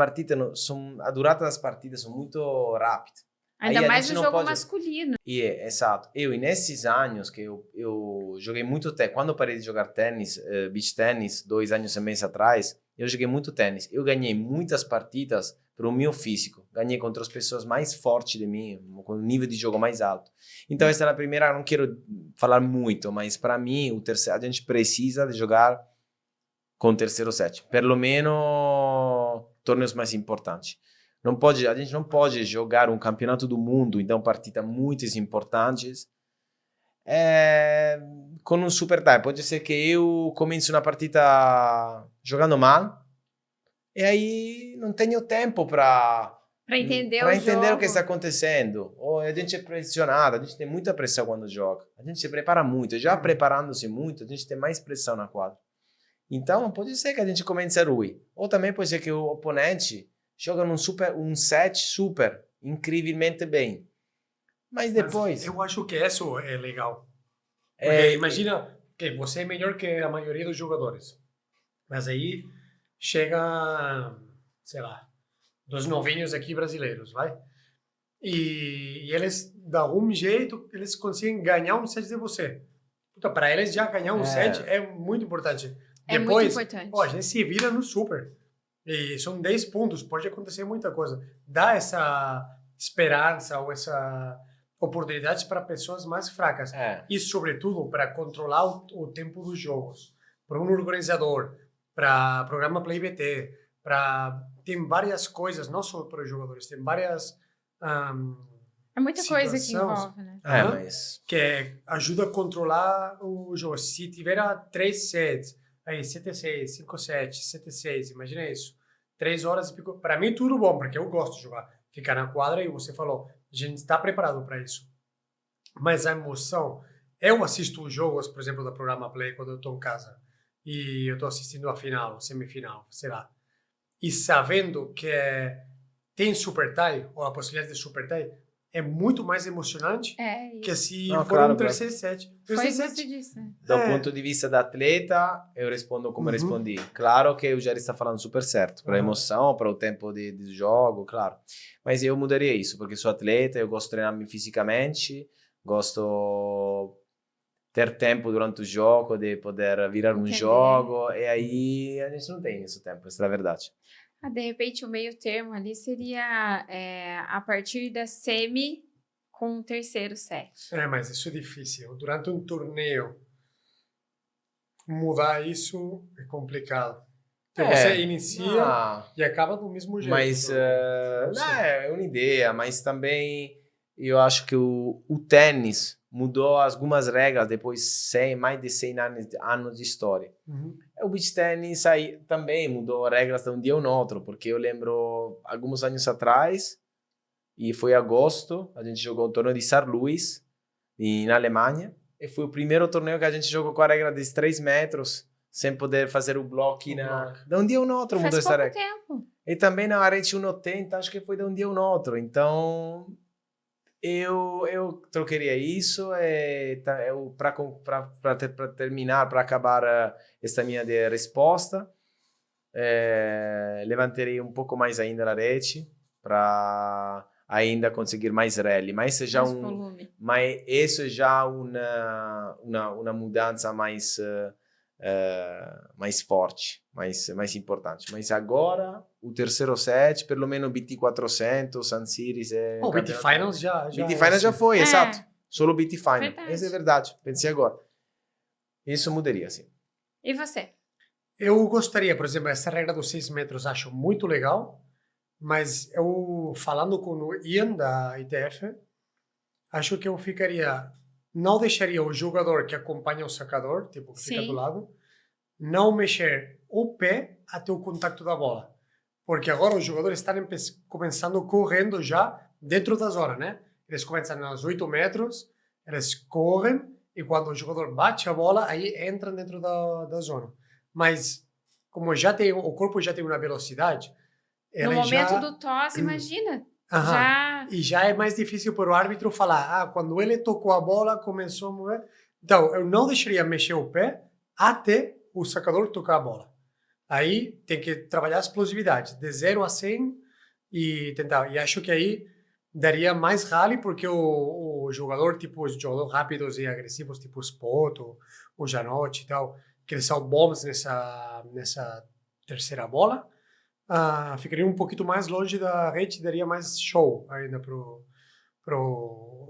a durata das partidas são muito rápidas. Ainda mais no jogo masculino. Exato. E nesses anos que eu joguei muito tênis, quando eu parei de jogar tênis, beach tênis, 2 anos e meio atrás, eu joguei muito tênis. Eu ganhei muitas partidas pelo meu físico. Ganhei contra as pessoas mais fortes de mim, com um nível de jogo mais alto. Então, essa é a primeira, não quero falar muito, mas para mim, a gente precisa de jogar com o terceiro set. Pelo menos, torneios mais importantes. A gente não pode jogar um campeonato do mundo, então partidas muito importantes, com um super tie. Pode ser que eu comece uma partida jogando mal, e aí não tenho tempo para entender o que está acontecendo. Ou a gente é pressionado, a gente tem muita pressão quando joga. A gente se prepara muito, já preparando-se muito, a gente tem mais pressão na quadra. Então, pode ser que a gente comece ruim. Ou também pode ser que o oponente joga um set super, incrivelmente bem. Mas depois... Eu acho que isso é legal. Porque imagina que você é melhor que a maioria dos jogadores. Mas aí chega, sei lá, 2 novinhos aqui brasileiros, vai? E eles, de algum jeito, eles conseguem ganhar um set de você. Então, para eles já ganhar um set é muito importante. Depois, muito importante. A gente se vira no super. E são 10 pontos, pode acontecer muita coisa. Dá essa esperança ou essa oportunidade para pessoas mais fracas. E, sobretudo, para controlar o tempo dos jogos. Para um organizador, para programa Play BT, tem várias coisas, não só para os jogadores, tem várias é muita coisa que envolve, né? Mas... que ajuda a controlar o jogo. Se tiver 3 sets, aí 7-6, 5-7, 7-6, imagina isso. 3 horas e pico. Para mim, tudo bom, porque eu gosto de jogar. Ficar na quadra e você falou, a gente está preparado para isso. Mas a emoção, eu assisto os jogos, por exemplo, do programa Play, quando eu estou em casa, e eu estou assistindo a final, semifinal, sei lá, e sabendo que tem super tie, ou a possibilidade de super tie, é muito mais emocionante que se for um terceiro set. Foi isso que você disse. Do ponto de vista da atleta, eu respondo como respondi. Claro que o Jair está falando super certo. Para a emoção, para o tempo de jogo, claro. Mas eu mudaria isso, porque sou atleta, eu gosto de treinar-me fisicamente, gosto ter tempo durante o jogo, de poder virar um jogo, e aí a gente não tem esse tempo, essa é a verdade. De repente, o meio termo ali seria a partir da semi com o terceiro set. Mas isso é difícil. Durante um torneio, mudar isso é complicado. Então você inicia e acaba do mesmo jeito. Mas é uma ideia, mas também eu acho que o tênis mudou algumas regras depois mais de 100 anos de história. O beach tennis aí também mudou regras de um dia ou no outro, porque eu lembro alguns anos atrás, e foi em agosto, a gente jogou o torneio de St. Louis, na Alemanha, e foi o primeiro torneio que a gente jogou com a regra de 3 metros, sem poder fazer o bloco. De um dia ou no outro mudou essa regra. Tempo. E também na Arete 1,80, acho que foi de um dia ou no outro. Então... Eu trocaria isso para terminar, para acabar essa minha resposta. Levantarei um pouco mais ainda a rede para ainda conseguir mais rally, mas isso é já uma mudança mais forte, mais importante. Mas agora o terceiro set, pelo menos BT 400, Sun Series o BT Finals já foi, exato. Solo BT Finals. Essa é verdade. Pensei agora. Isso mudaria, sim. E você? Eu gostaria, por exemplo, essa regra dos 6 metros, acho muito legal. Mas eu, falando com o Ian da ITF, acho que eu não deixaria o jogador que acompanha o sacador, tipo, que fica do Sim. lado, não mexer o pé até o contato da bola. Porque agora os jogadores estão começando correndo já dentro da zona, né? Eles começam nos 8 metros, eles correm, e quando o jogador bate a bola, aí entram dentro da zona. Mas, como o corpo já tem uma velocidade, No ela momento já... do tosse, imagina. Aham. Já. E já é mais difícil para o árbitro falar, quando ele tocou a bola, começou a mover. Então, eu não deixaria mexer o pé até o sacador tocar a bola. Aí tem que trabalhar a explosividade, de 0 a 100 e tentar. E acho que aí daria mais rally, porque o jogador, tipo, os jogadores rápidos e agressivos, tipo o Spot, o Janotti e tal, que eles são bons nessa terceira bola, ficaria um pouquinho mais longe da rede, daria mais show ainda pro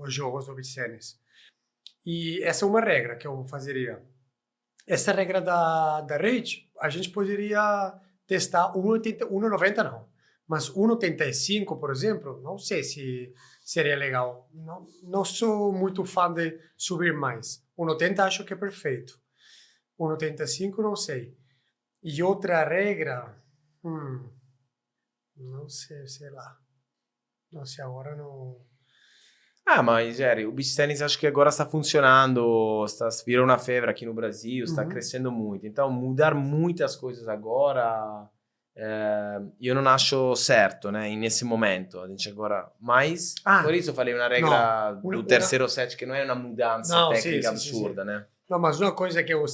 os jogos do beach tennis. E essa é uma regra que eu fazeria. Essa regra da rede, a gente poderia testar 1,90 não, mas 1,85, por exemplo, não sei se seria legal. Não sou muito fã de subir mais. 1,80 acho que é perfeito. 1,85 não sei. E outra regra, não sei lá. Não sei, agora não... Mas, Jerry, o beach tennis acho que agora está funcionando, virou uma febre aqui no Brasil, está crescendo muito. Então, mudar muitas coisas agora, eu não acho certo, né, nesse momento. A gente agora... Mas, por isso eu falei uma regra do terceiro set, que não é uma mudança técnica absurda, né? Não, mas uma coisa que eu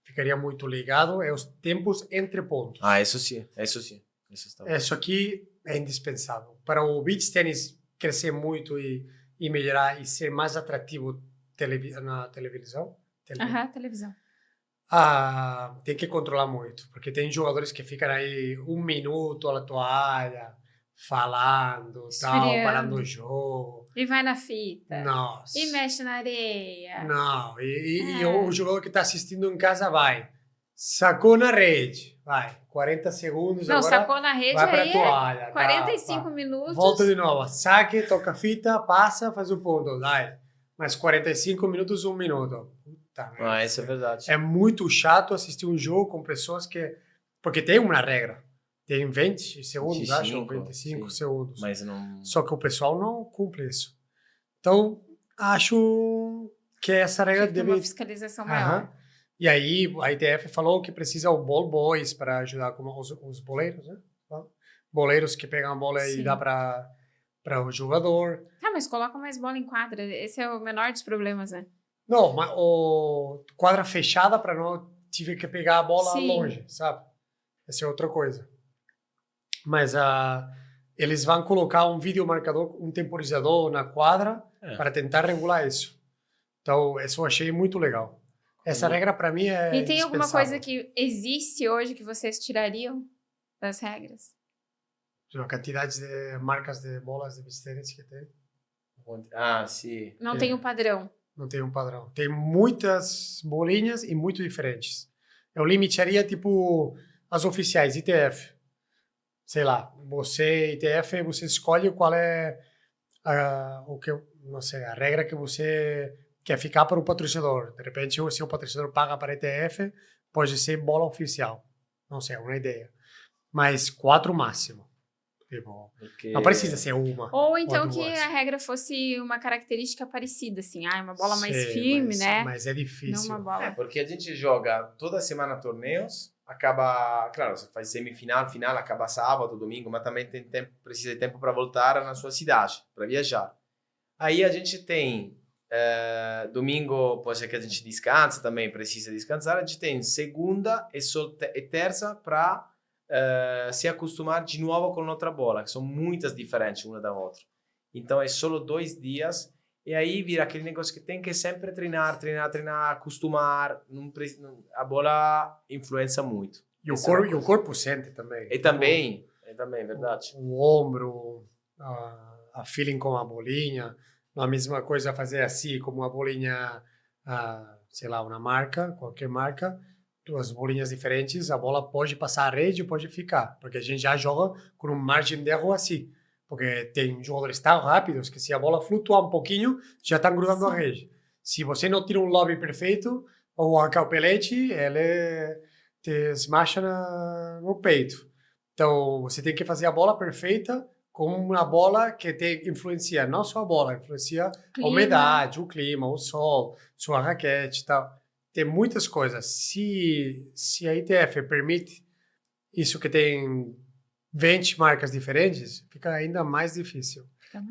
ficaria muito ligado é os tempos entre pontos. Isso sim. Isso aqui é indispensável. Para o beach tennis crescer muito e melhorar e ser mais atrativo na televisão. Televisão. Tem que controlar muito, porque tem jogadores que ficam aí 1 minuto na toalha, falando, tal, parando o jogo. E vai na fita. Nossa. E mexe na areia. Não, e o jogador que está assistindo em casa sacou na rede, 40 segundos, não, agora sacou na rede, vai para aí a toalha. 45 minutos. Volta de novo, saque, toca a fita, passa, faz o ponto, mas 45 minutos, 1 minuto. Puta merda. Isso é verdade. É muito chato assistir um jogo com pessoas que... Porque tem uma regra, tem 20 segundos, acho, 25 segundos. Mas não... Só que o pessoal não cumpre isso. Então, acho que essa regra deve ter uma fiscalização maior. E aí, a ITF falou que precisa o ball boys para ajudar como os boleiros, né? Boleiros que pegam a bola e dá para o jogador. Mas coloca mais bola em quadra. Esse é o menor dos problemas, né? Não, mas quadra fechada para não tive que pegar a bola longe, sabe? Essa é outra coisa. Mas eles vão colocar um videomarcador, um temporizador na quadra para tentar regular isso. Então, isso eu achei muito legal. Essa regra para mim é E tem alguma coisa indispensável. que existe hoje que vocês tirariam das regras? A quantidade de marcas de bolas de beach tennis que tem. Sim. Não tem um padrão. Não tem um padrão. Tem muitas bolinhas e muito diferentes. Eu limitaria, tipo, as oficiais, ITF. Sei lá, você, ITF, você escolhe qual é não sei, a regra que você quer ficar para o patrocinador. De repente, se o patrocinador paga para a ITF, pode ser bola oficial. Não sei, é uma ideia. Mas 4 máximo. Tipo, não precisa ser uma. Ou então que duas. a regra fosse uma característica parecida, assim. Uma bola mais firme, né? Mas é difícil. Não uma bola. Porque a gente joga toda semana torneios, acaba, claro, você faz semifinal, final, acaba sábado, domingo, mas também tem tempo, precisa de tempo para voltar na sua cidade, para viajar. Aí a gente tem domingo, pode ser que a gente descansa também, precisa descansar, a gente tem segunda e terça para se acostumar de novo com outra bola, que são muitas diferentes uma da outra. Então é só 2 dias e aí vira aquele negócio que tem que sempre treinar, acostumar. A bola influencia muito. E o corpo sente também. É também, verdade. O ombro, a feeling com a bolinha, não é a mesma coisa fazer assim, como uma bolinha, sei lá, uma marca, qualquer marca, duas bolinhas diferentes, a bola pode passar a rede, pode ficar, porque a gente já joga com uma margem de erro assim, porque tem jogadores tão rápidos que se a bola flutuar um pouquinho, já estão grudando a rede. Se você não tira um lobby perfeito, ou arrancar o pelete, ele te esmacha no peito. Então, você tem que fazer a bola perfeita com uma bola que te influencia, não só a bola, influencia a umidade, o clima, o sol, sua raquete e tal. Tem muitas coisas. Se a ITF permite isso que tem 20 marcas diferentes, fica ainda mais difícil.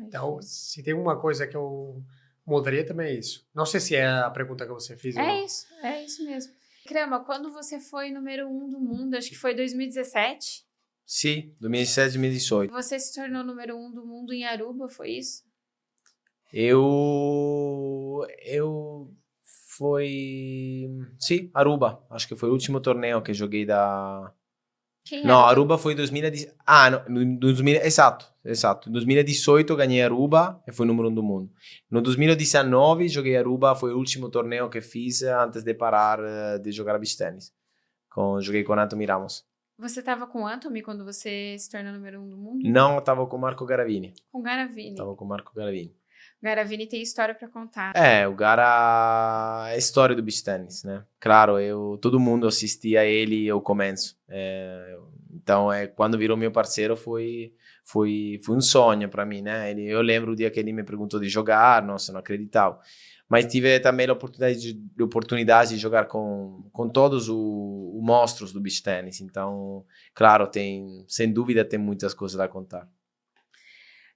Então, se tem uma coisa que eu mudaria também é isso. Não sei se é a pergunta que você fez. É isso mesmo. Crama, quando você foi número 1 do mundo, acho que foi 2017? Sim, 2017, 2018. Você se tornou número 1 do mundo em Aruba, foi isso? Sim, Aruba. Acho que foi o último torneio que joguei da... Não, Aruba foi em 2010. Não, 2000, exato. Em 2018 ganhei Aruba e fui número 1 do mundo. No 2019 joguei Aruba, foi o último torneio que fiz antes de parar de jogar beach tennis. Joguei com Anthony Ramos. Você estava com o Anthony quando você se tornou número 1 do mundo? Não, eu estava com o Marco Garavini. Com o Garavini. Estava com o Marco Garavini. O Garavini tem história para contar. O Gara é a história do beach tennis, né? Claro, todo mundo assistia a ele ao começo. Então, quando virou meu parceiro, foi um sonho para mim, né? Eu lembro o dia que ele me perguntou de jogar, nossa, não acreditava. Mas tive também a oportunidade de jogar com todos os monstros do beach tennis. Então, claro, sem dúvida, tem muitas coisas a contar.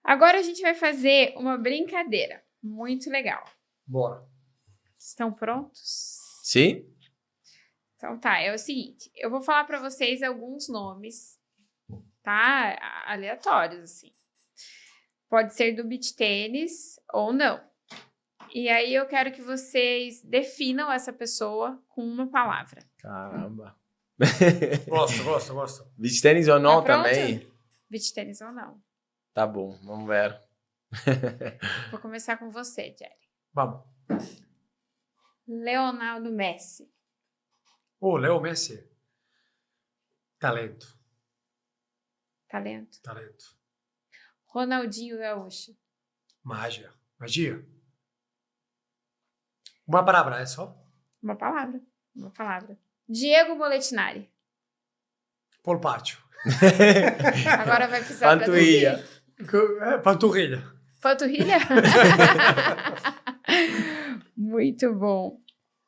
Agora a gente vai fazer uma brincadeira muito legal. Bora. Estão prontos? Sim? Então tá, é o seguinte, eu vou falar para vocês alguns nomes, tá? Aleatórios, assim. Pode ser do beach tênis ou não. E aí eu quero que vocês definam essa pessoa com uma palavra. Caramba. Gosto. Beach tênis ou não Tá também? Beach tênis ou não. Tá bom, vamos ver. Vou começar com você, Jerry. Vamos. Leonardo Messi. Leo Messi. Talento. Ronaldinho Gaúcho. Magia. Uma palavra, é só? Uma palavra. Diego Bolettinari. Polpatio. Agora vai precisar Panturrilha. Panturrilha. Panturrilha? Muito bom.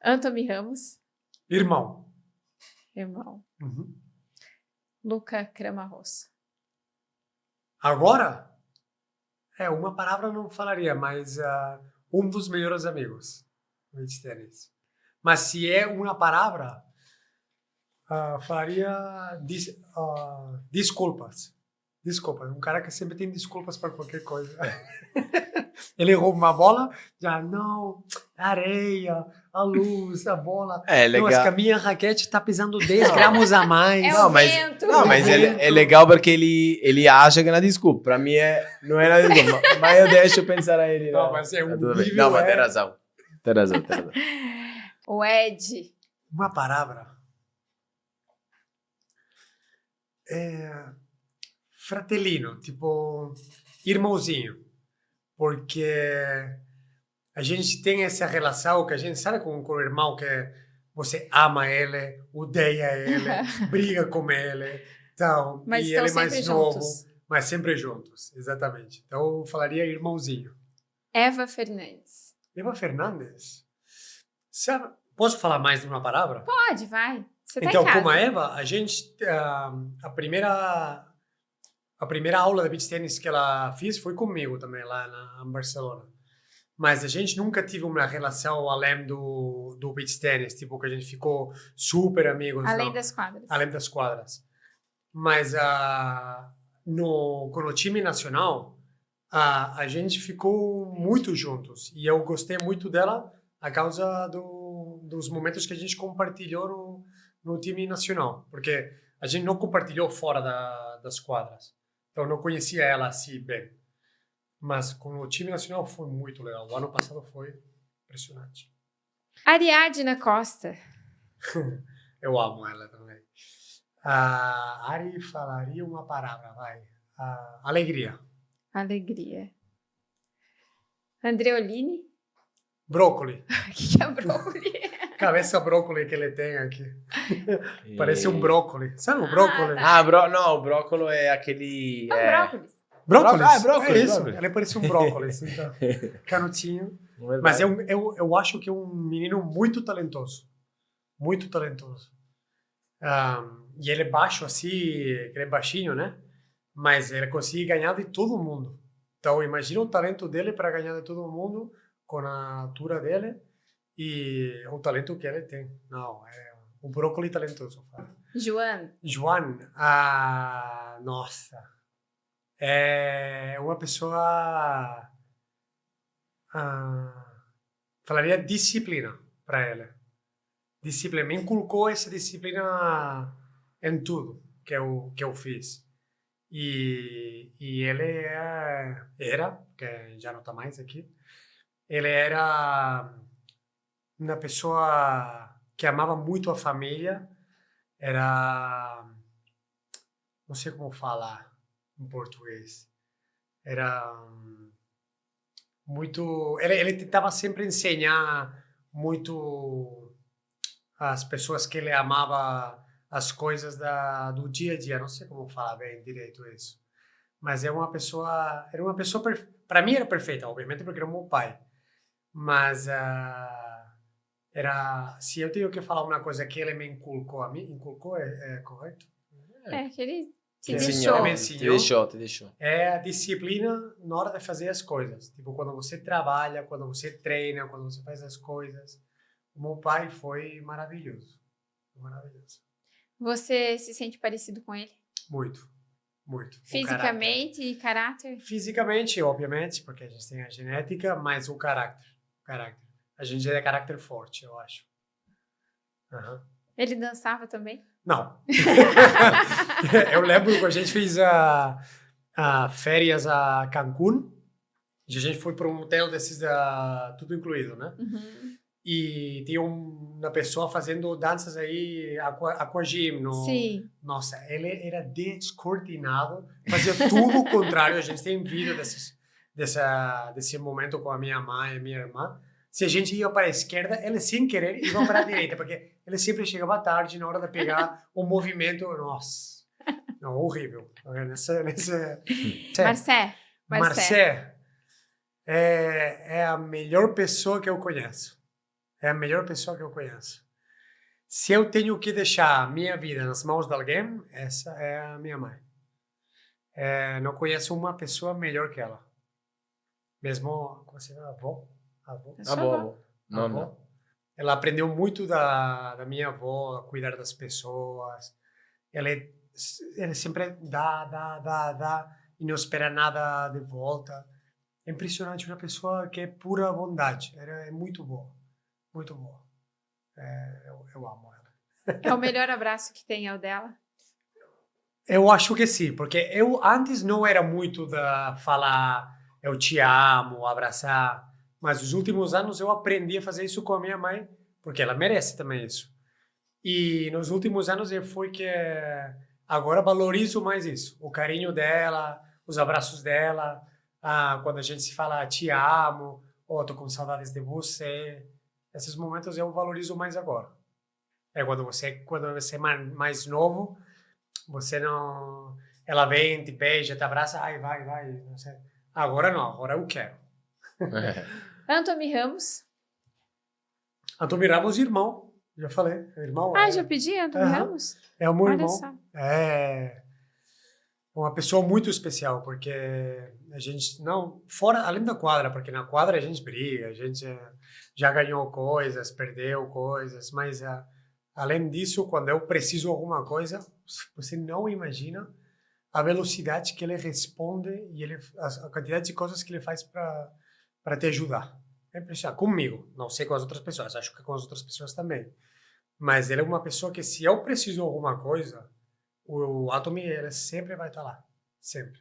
Anthony Ramos. Irmão. Uhum. Luca Cramarossa. Agora? Uma palavra não falaria, mas um dos melhores amigos do beach tennis. Mas se é uma palavra, falaria desculpas. Um cara que sempre tem desculpas para qualquer coisa. Ele errou uma bola, já não, areia, a luz, a bola. Legal. Nossa, que a minha raquete está pesando 10 gramas a mais. Vento. Mas é legal porque ele acha que é uma desculpa. Para mim não é nada desculpa. Mas eu deixo pensar a ele. Não, mas é um nível. Não, mas tem razão. O Ed. Uma palavra. Fratellino, tipo irmãozinho. Porque a gente tem essa relação que a gente sabe com o irmão que você ama ele, odeia ele, briga com ele, então, mas e ele é mais juntos. novo, mas sempre juntos, exatamente. Então eu falaria irmãozinho. Eva Fernandes. Sabe, posso falar mais de uma palavra? Pode, vai. Você tá então, em casa. como a Eva, a gente a primeira aula de beach tennis que ela fez foi comigo também, lá em Barcelona. Mas a gente nunca teve uma relação além do beach tennis, tipo, que a gente ficou super amigos. Além das quadras. Além das quadras. Mas com o time nacional, a gente ficou muito juntos. E eu gostei muito dela a causa dos momentos que a gente compartilhou no time nacional. Porque a gente não compartilhou fora das quadras. Então, eu não conhecia ela assim bem. Mas com o time nacional foi muito legal. O ano passado foi impressionante. Ariadna Costa. Eu amo ela também. A Ari falaria uma palavra, vai. Alegria. Alegria. Andreolini? Brócoli. O que é brócoli? Cabeça brócoli que ele tem aqui. Parece um brócoli. Sabe o brócoli? tá. Não, o brócolo é aquele... São é... brócolis. Brócolis? Ah, brócolis, É isso. brócolis. Ele parece um brócolis. Então, canutinho. Verdade. Mas eu acho que é um menino muito talentoso. Muito talentoso. E ele é baixo assim, ele é baixinho, né? Mas ele consegue ganhar de todo mundo. Então, imagina o talento dele para ganhar de todo mundo com a altura dele e o talento que ele tem. Não, é um brócolis talentoso. Joan, Nossa. É uma pessoa... falaria disciplina para ela. Disciplina. Me inculcou essa disciplina em tudo que eu fiz. E ele era, que já não está mais aqui, ele era uma pessoa que amava muito a família, não sei como falar em português, era muito, ele tentava sempre ensinar muito as pessoas que ele amava as coisas do dia a dia, não sei como falar bem direito isso, mas era uma pessoa para mim era perfeita, obviamente porque era meu pai, mas se eu tenho que falar uma coisa que ele me inculcou a mim, é correto? que ele te Que deixou. me ensinou. Te deixou. É a disciplina na hora de fazer as coisas. Tipo, quando você trabalha, quando você treina, quando você faz as coisas. O meu pai foi maravilhoso. Maravilhoso. Você se sente parecido com ele? Muito, muito. Fisicamente e caráter? Fisicamente, obviamente, porque a gente tem a genética, mas o caráter. A gente é caráter forte, eu acho. Uhum. Ele dançava também? Não. Eu lembro que a gente fez férias a Cancún, e a gente foi para um hotel desses, tudo incluído, né? Uhum. E tinha uma pessoa fazendo danças aí, aquagym. Sim. Nossa, ele era descoordenado, fazia tudo o contrário. A gente tem vídeo desse momento com a minha mãe e minha irmã. Se a gente ia para a esquerda, ele sem querer ia para a direita, porque ele sempre chegava tarde na hora de pegar o movimento. Nossa, não, horrível. Marcé é a melhor pessoa que eu conheço. É a melhor pessoa que eu conheço. Se eu tenho que deixar a minha vida nas mãos de alguém, essa é a minha mãe. Não conheço uma pessoa melhor que ela. Mesmo, como se chama? Avó? Não. Ela aprendeu muito da minha avó, a cuidar das pessoas. Ele sempre dá e não espera nada de volta. É impressionante, uma pessoa que é pura bondade. É muito boa. Muito boa. Eu amo ela. É o melhor abraço que tem, é o dela? Eu acho que sim, porque eu antes não era muito de falar eu te amo, abraçar, mas nos últimos anos eu aprendi a fazer isso com a minha mãe, porque ela merece também isso. E nos últimos anos foi que agora valorizo mais isso, o carinho dela, os abraços dela, quando a gente se fala te amo, ou tô com saudades de você. Esses momentos eu valorizo mais agora. Quando você é mais novo, você não... Ela vem, te beija, te abraça, vai. Não sei. Agora não, agora eu quero. Anthony Ramos. Anthony Ramos, irmão. Já falei, irmão. Já pedi Anthony Ramos? É o meu irmão. Só. É uma pessoa muito especial, porque a gente não... Fora, além da quadra, porque na quadra a gente briga, a gente já ganhou coisas, perdeu coisas, mas além disso, quando eu preciso de alguma coisa, você não imagina a velocidade que ele responde e a quantidade de coisas que ele faz para te ajudar. É impressionante. Comigo, não sei com as outras pessoas, acho que com as outras pessoas também. Mas ele é uma pessoa que, se eu preciso de alguma coisa, o Anthony, ele sempre vai estar lá. Sempre.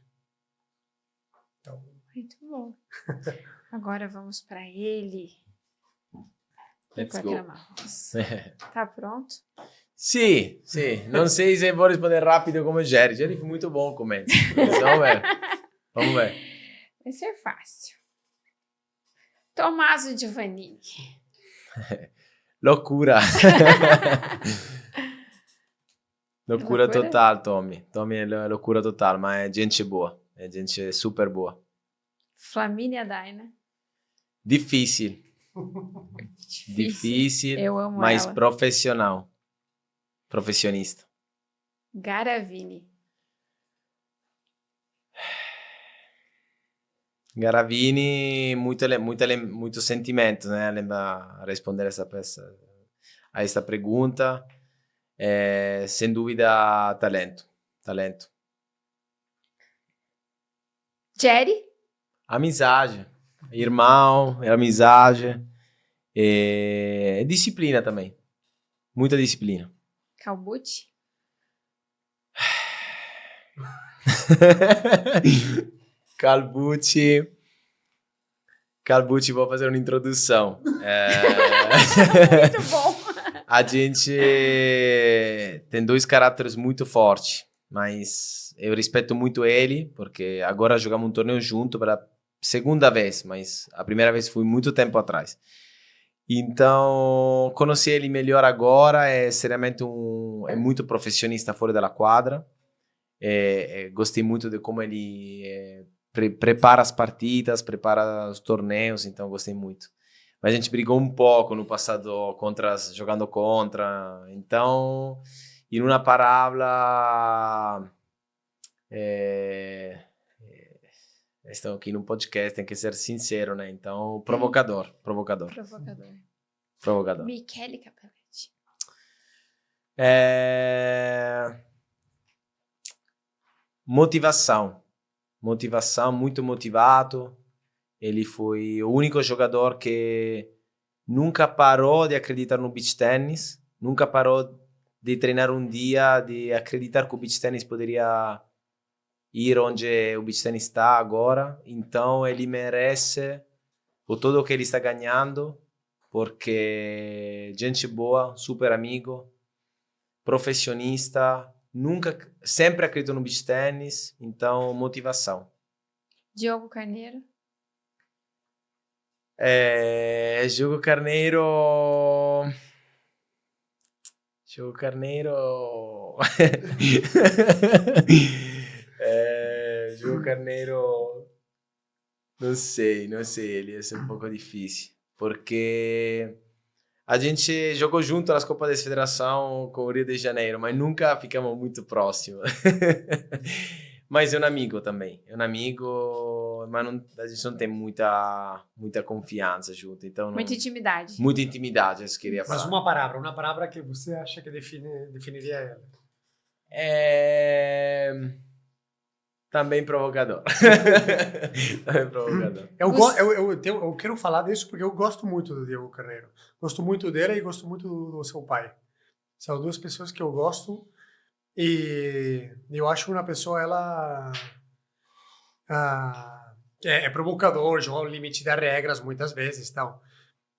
Então... Muito bom. Agora vamos para ele. Let's go. Tá pronto? Sì, sì. Non sei se vuoi rispondere rapido come Jerry. Jerry foi muito bom com mente. Vamos ver. Vamos ver. Vai ser fácil. Tommaso Giovannini. Loucura. Loucura Loucura? total, Tommy. Tommy è loucura total, ma è gente boa. È gente super boa. Flamínia Daina. Difícil. Difícil, Eu amo mas ela. profissional. Profissionista. Garavini. Garavini, muito sentimento, né? A responder a esta pergunta. Sem dúvida, talento. Talento. Jerry. Amizade. Irmão, amizade. E disciplina também. Muita disciplina. Calbucci. Calbucci, vou fazer uma introdução. Muito bom. A gente tem dois caráteres muito fortes, mas eu respeito muito ele, porque agora jogamos um torneio junto pela segunda vez, mas a primeira vez foi muito tempo atrás. Então, conheci ele melhor agora, é seriamente é muito profissionista fora da quadra. Gostei muito de como ele prepara as partidas, prepara os torneios, então gostei muito. Mas a gente brigou um pouco no passado jogando contra, então, em uma palavra, estamos aqui no podcast, tem que ser sincero, né? Então, provocador. Michele Capelletti. Motivação, muito motivado. Ele foi o único jogador que nunca parou de acreditar no beach tennis, nunca parou de treinar um dia, de acreditar que o beach tennis poderia ir onde o beach tennis está agora. Então ele merece por tudo que ele está ganhando, porque gente boa, super amigo, profissionista, sempre acreditou no beach tennis, então motivação. Diogo Carneiro. Diogo Carneiro. Diogo Carneiro. Não sei, ele ia ser um pouco difícil, porque a gente jogou junto nas Copas da Federação com o Rio de Janeiro, mas nunca ficamos muito próximos. Mas é um amigo também, mas a gente não tem muita confiança junto, então Muita intimidade. Muita intimidade, eu queria falar. Mas uma palavra que você acha que definiria ela. Também provocador. Eu quero falar disso porque eu gosto muito do Diego Carneiro. Gosto muito dele e gosto muito do seu pai. São duas pessoas que eu gosto. E eu acho uma pessoa, ela é provocador, joga ao limite das regras muitas vezes, tal.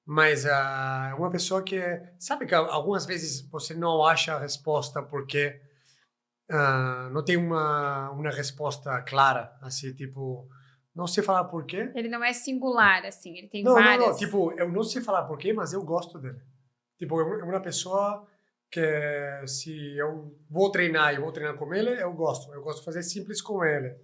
Mas é uma pessoa que, sabe que algumas vezes você não acha a resposta porque não tem uma resposta clara, assim, tipo, não sei falar por quê. Ele não é singular, assim, ele tem várias... Não, tipo, eu não sei falar por quê, mas eu gosto dele. Tipo, é uma pessoa... que se eu vou treinar com ele, eu gosto de fazer simples com ele.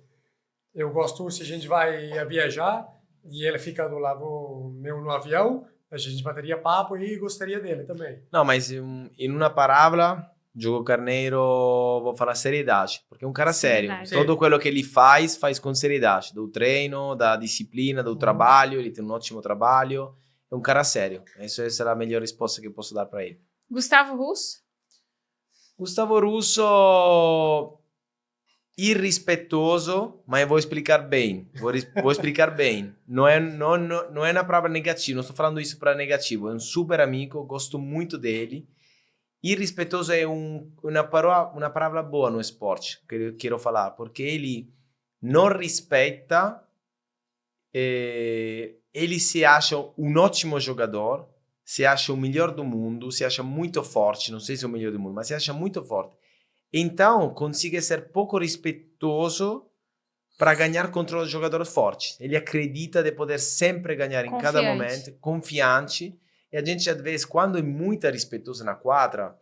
Eu gosto, se a gente vai viajar e ele fica do lado meu no avião, a gente bateria papo e gostaria dele também. Não, mas em uma palavra, Diogo Carneiro, vou falar seriedade, porque é um cara sério. Todo aquilo que ele faz com seriedade, do treino, da disciplina, do trabalho, ele tem um ótimo trabalho, é um cara sério. Essa é a melhor resposta que eu posso dar para ele. Gustavo Russo. Gustavo Russo, irrespeitoso, mas vou explicar bem. Vou explicar bem. Não é na palavra negativa, não estou falando isso para negativo. É um super amigo, gosto muito dele. Irrespeitoso é uma palavra boa no esporte, que eu quero falar, porque ele não respeita, ele se acha um ótimo jogador, se acha o melhor do mundo, se acha muito forte, não sei se é o melhor do mundo, mas se acha muito forte. Então, consegue ser pouco respeitoso para ganhar contra os jogadores fortes. Ele acredita de poder sempre ganhar em cada momento, confiante. E a gente, às vezes, quando é muito respeitoso na quadra,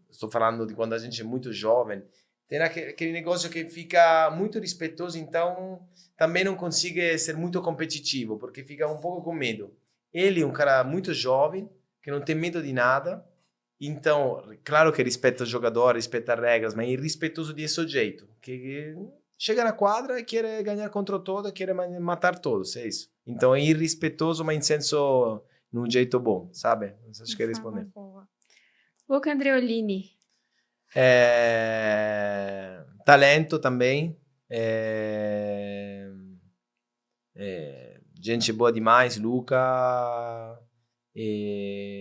estou falando de quando a gente é muito jovem, tem aquele negócio que fica muito respeitoso, então também não consegue ser muito competitivo, porque fica um pouco com medo. Ele é um cara muito jovem, que não tem medo de nada, então, claro que respeita o jogador, respeita as regras, mas é irrespeitoso desse jeito, que chega na quadra e quer ganhar contra todo, quer matar todos, é isso. Então é irrespeitoso, mas em senso, num jeito bom, sabe? Não sei se quer responder. Luca Andreolini. Talento também. Gente boa demais, Luca.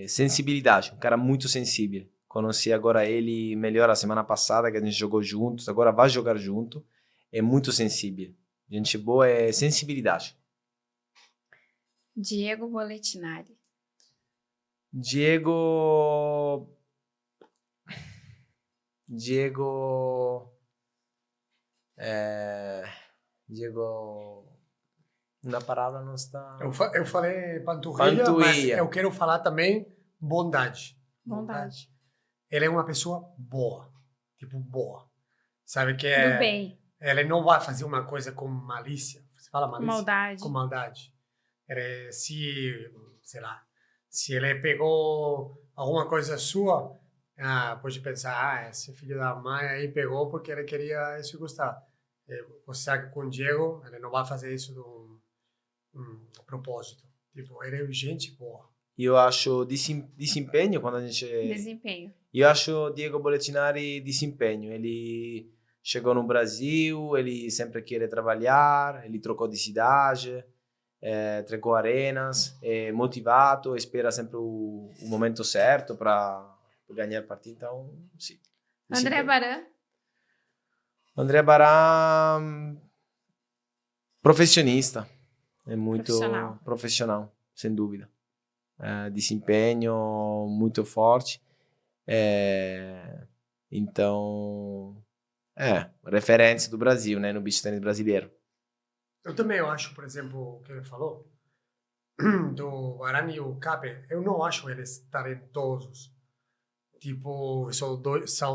Sensibilidade, um cara muito sensível. Conheci agora ele melhor a semana passada, que a gente jogou juntos, agora vai jogar junto. É muito sensível. Gente boa é sensibilidade. Diego Bolettinari. Diego, uma palavra não está... Eu falei panturrilha, mas eu quero falar também bondade. Bondade. Ele é uma pessoa boa, tipo boa. Sabe que Do bem. Ele não vai fazer uma coisa com malícia. Você fala malícia? Com maldade. Com maldade. Sei lá, se ele pegou alguma coisa sua, pode pensar, esse filho da mãe aí pegou porque ele queria isso e gostar. Você sabe que com o Diego, ele não vai fazer isso a propósito. Tipo, ele é gente boa. E eu acho desempenho, quando a gente... Desempenho. Eu acho o Diego Bolettinari desempenho. Ele chegou no Brasil, ele sempre quer trabalhar, ele trocou de cidade, trocou arenas, é motivado, espera sempre o momento certo para ganhar partida. Então, sim. André Baran. André Baran, profissionista. É muito profissional, sem dúvida. Desempenho muito forte. Então, referência do Brasil, né, no beach tennis brasileiro. Eu também acho, por exemplo, o que ele falou, do Baran e o Capper, eu não acho eles talentosos. Tipo, são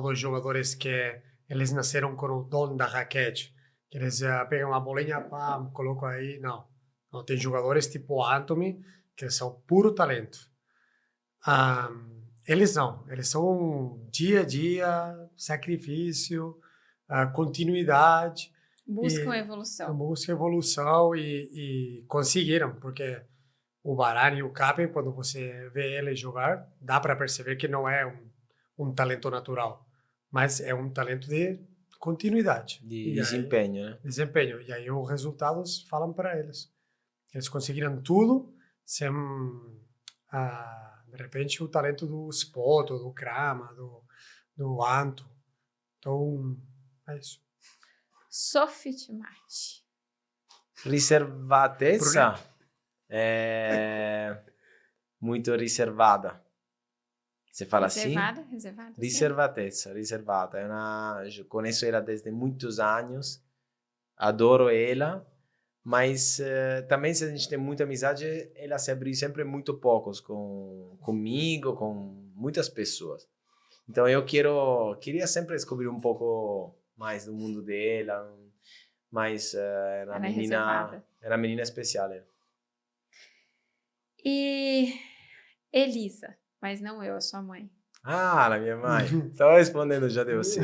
dois jogadores que eles nasceram com o dom da raquete. Que eles pegam a bolinha, pá, colocam aí. Não, tem jogadores tipo Anthony, que são puro talento. Eles não, eles são dia a dia, sacrifício, continuidade. Buscam evolução. Buscam evolução e conseguiram, porque o Baran e o Capper, quando você vê eles jogar, dá para perceber que não é um talento natural, mas é um talento de continuidade. De desempenho, né? Desempenho. E aí os resultados falam para eles. Eles conseguiram tudo sem, de repente, o talento do Spoto, do Krama, do Anto. Então, é isso. Sofit Mate. Riservatezza. Muito reservada. Você fala reservada, assim? Reservada. Riservatezza, reservada. Eu conheço ela desde muitos anos. Adoro ela. Mas também, se a gente tem muita amizade, ela se abriu sempre muito poucos comigo, com muitas pessoas. Então eu queria sempre descobrir um pouco mais do mundo dela, mas era uma menina especial. E Elisa, mas não eu, a sua mãe. Ah, a minha mãe. Estava respondendo já de você.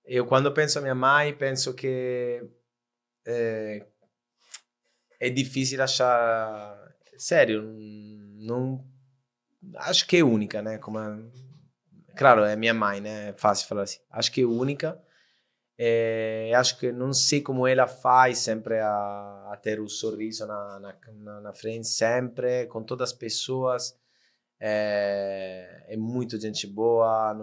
Eu, quando penso a minha mãe, penso que é difícil achar... Sério, não... Acho que é única, né? Claro, é minha mãe, né? É fácil falar assim. Acho que é única. Acho que não sei como ela faz sempre a ter o sorriso na frente, sempre, com todas as pessoas. É muito gente boa.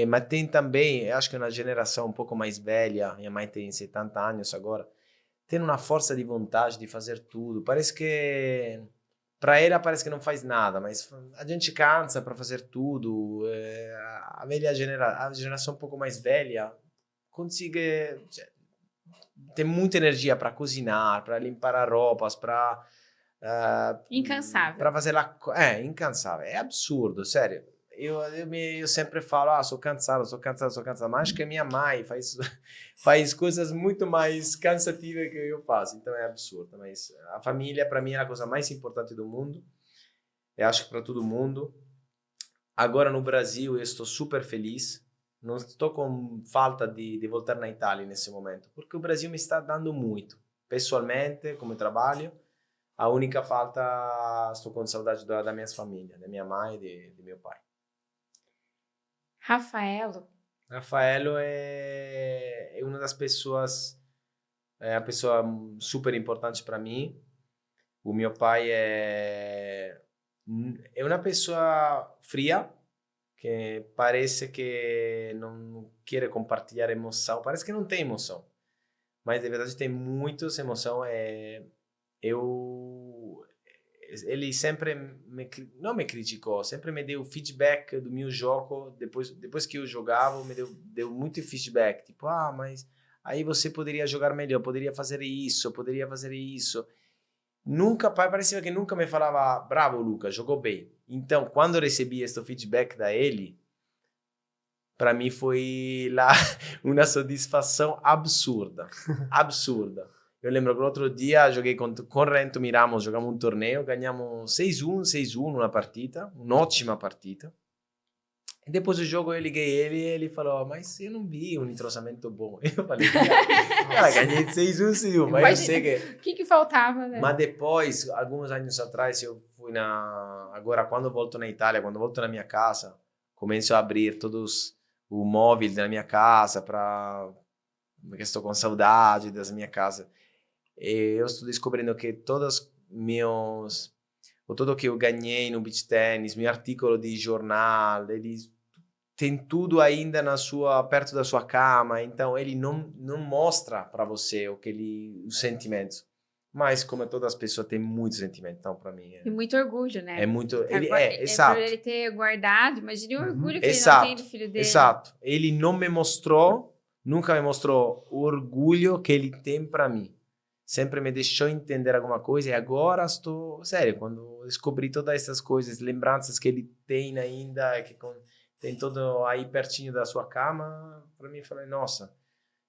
Mas tem também, acho que na geração um pouco mais velha, minha mãe tem 70 anos agora, tem uma força de vontade de fazer tudo. Parece que para ela parece que não faz nada, mas a gente cansa para fazer tudo. A geração um pouco mais velha consegue, tem muita energia para cozinhar, para limpar as roupas, para incansável. Para fazer incansável. É absurdo, sério. Eu sempre falo, sou cansado, mas acho que minha mãe faz coisas muito mais cansativas que eu faço, então é absurdo. Mas a família, para mim, é a coisa mais importante do mundo, eu acho que para todo mundo. Agora no Brasil eu estou super feliz, não estou com falta de voltar na Itália nesse momento, porque o Brasil me está dando muito, pessoalmente, como trabalho. A única falta, estou com saudade da minha família, da minha mãe e de meu pai. Rafaelo é uma das pessoas, é a pessoa super importante para mim. O meu pai é uma pessoa fria, que parece que não quer compartilhar emoção, parece que não tem emoção, mas de verdade tem muitas emoções. Ele sempre não me criticou, sempre me deu feedback do meu jogo, depois que eu jogava, me deu muito feedback, tipo, mas aí você poderia jogar melhor, poderia fazer isso. Parecia que nunca me falava, bravo Lucas, jogou bem. Então, quando eu recebi esse feedback da ele, para mim foi lá uma satisfação absurda. Eu lembro que no outro dia joguei com Rento Miramos, jogamos um torneio, ganhamos 6-1 na partida, uma ótima partida. E depois do jogo eu liguei ele e ele falou, mas eu não vi um entrosamento bom. Eu falei, cara, ganhei 6-1, mas eu sei que... O que faltava, né? Mas depois, alguns anos atrás, eu fui agora, quando eu volto na Itália, quando eu volto na minha casa, começo a abrir todos o móvel da minha casa, porque estou com saudade da minha casa. Eu estou descobrindo que tudo que eu ganhei no beach tennis, meu artigo de jornal, eles tem tudo ainda perto da sua cama, então ele não mostra para você os sentimentos. Mas como todas as pessoas têm muito sentimento, então para mim e muito orgulho, né? É muito, exato. Por ele ter guardado, imagine o orgulho que ele não tem do filho dele. Exato. Ele não me mostrou, nunca me mostrou o orgulho que ele tem para mim. Sempre me deixou entender alguma coisa e agora estou... Sério, quando descobri todas essas coisas, lembranças que ele tem ainda, que tem tudo aí pertinho da sua cama, para mim, falei, nossa,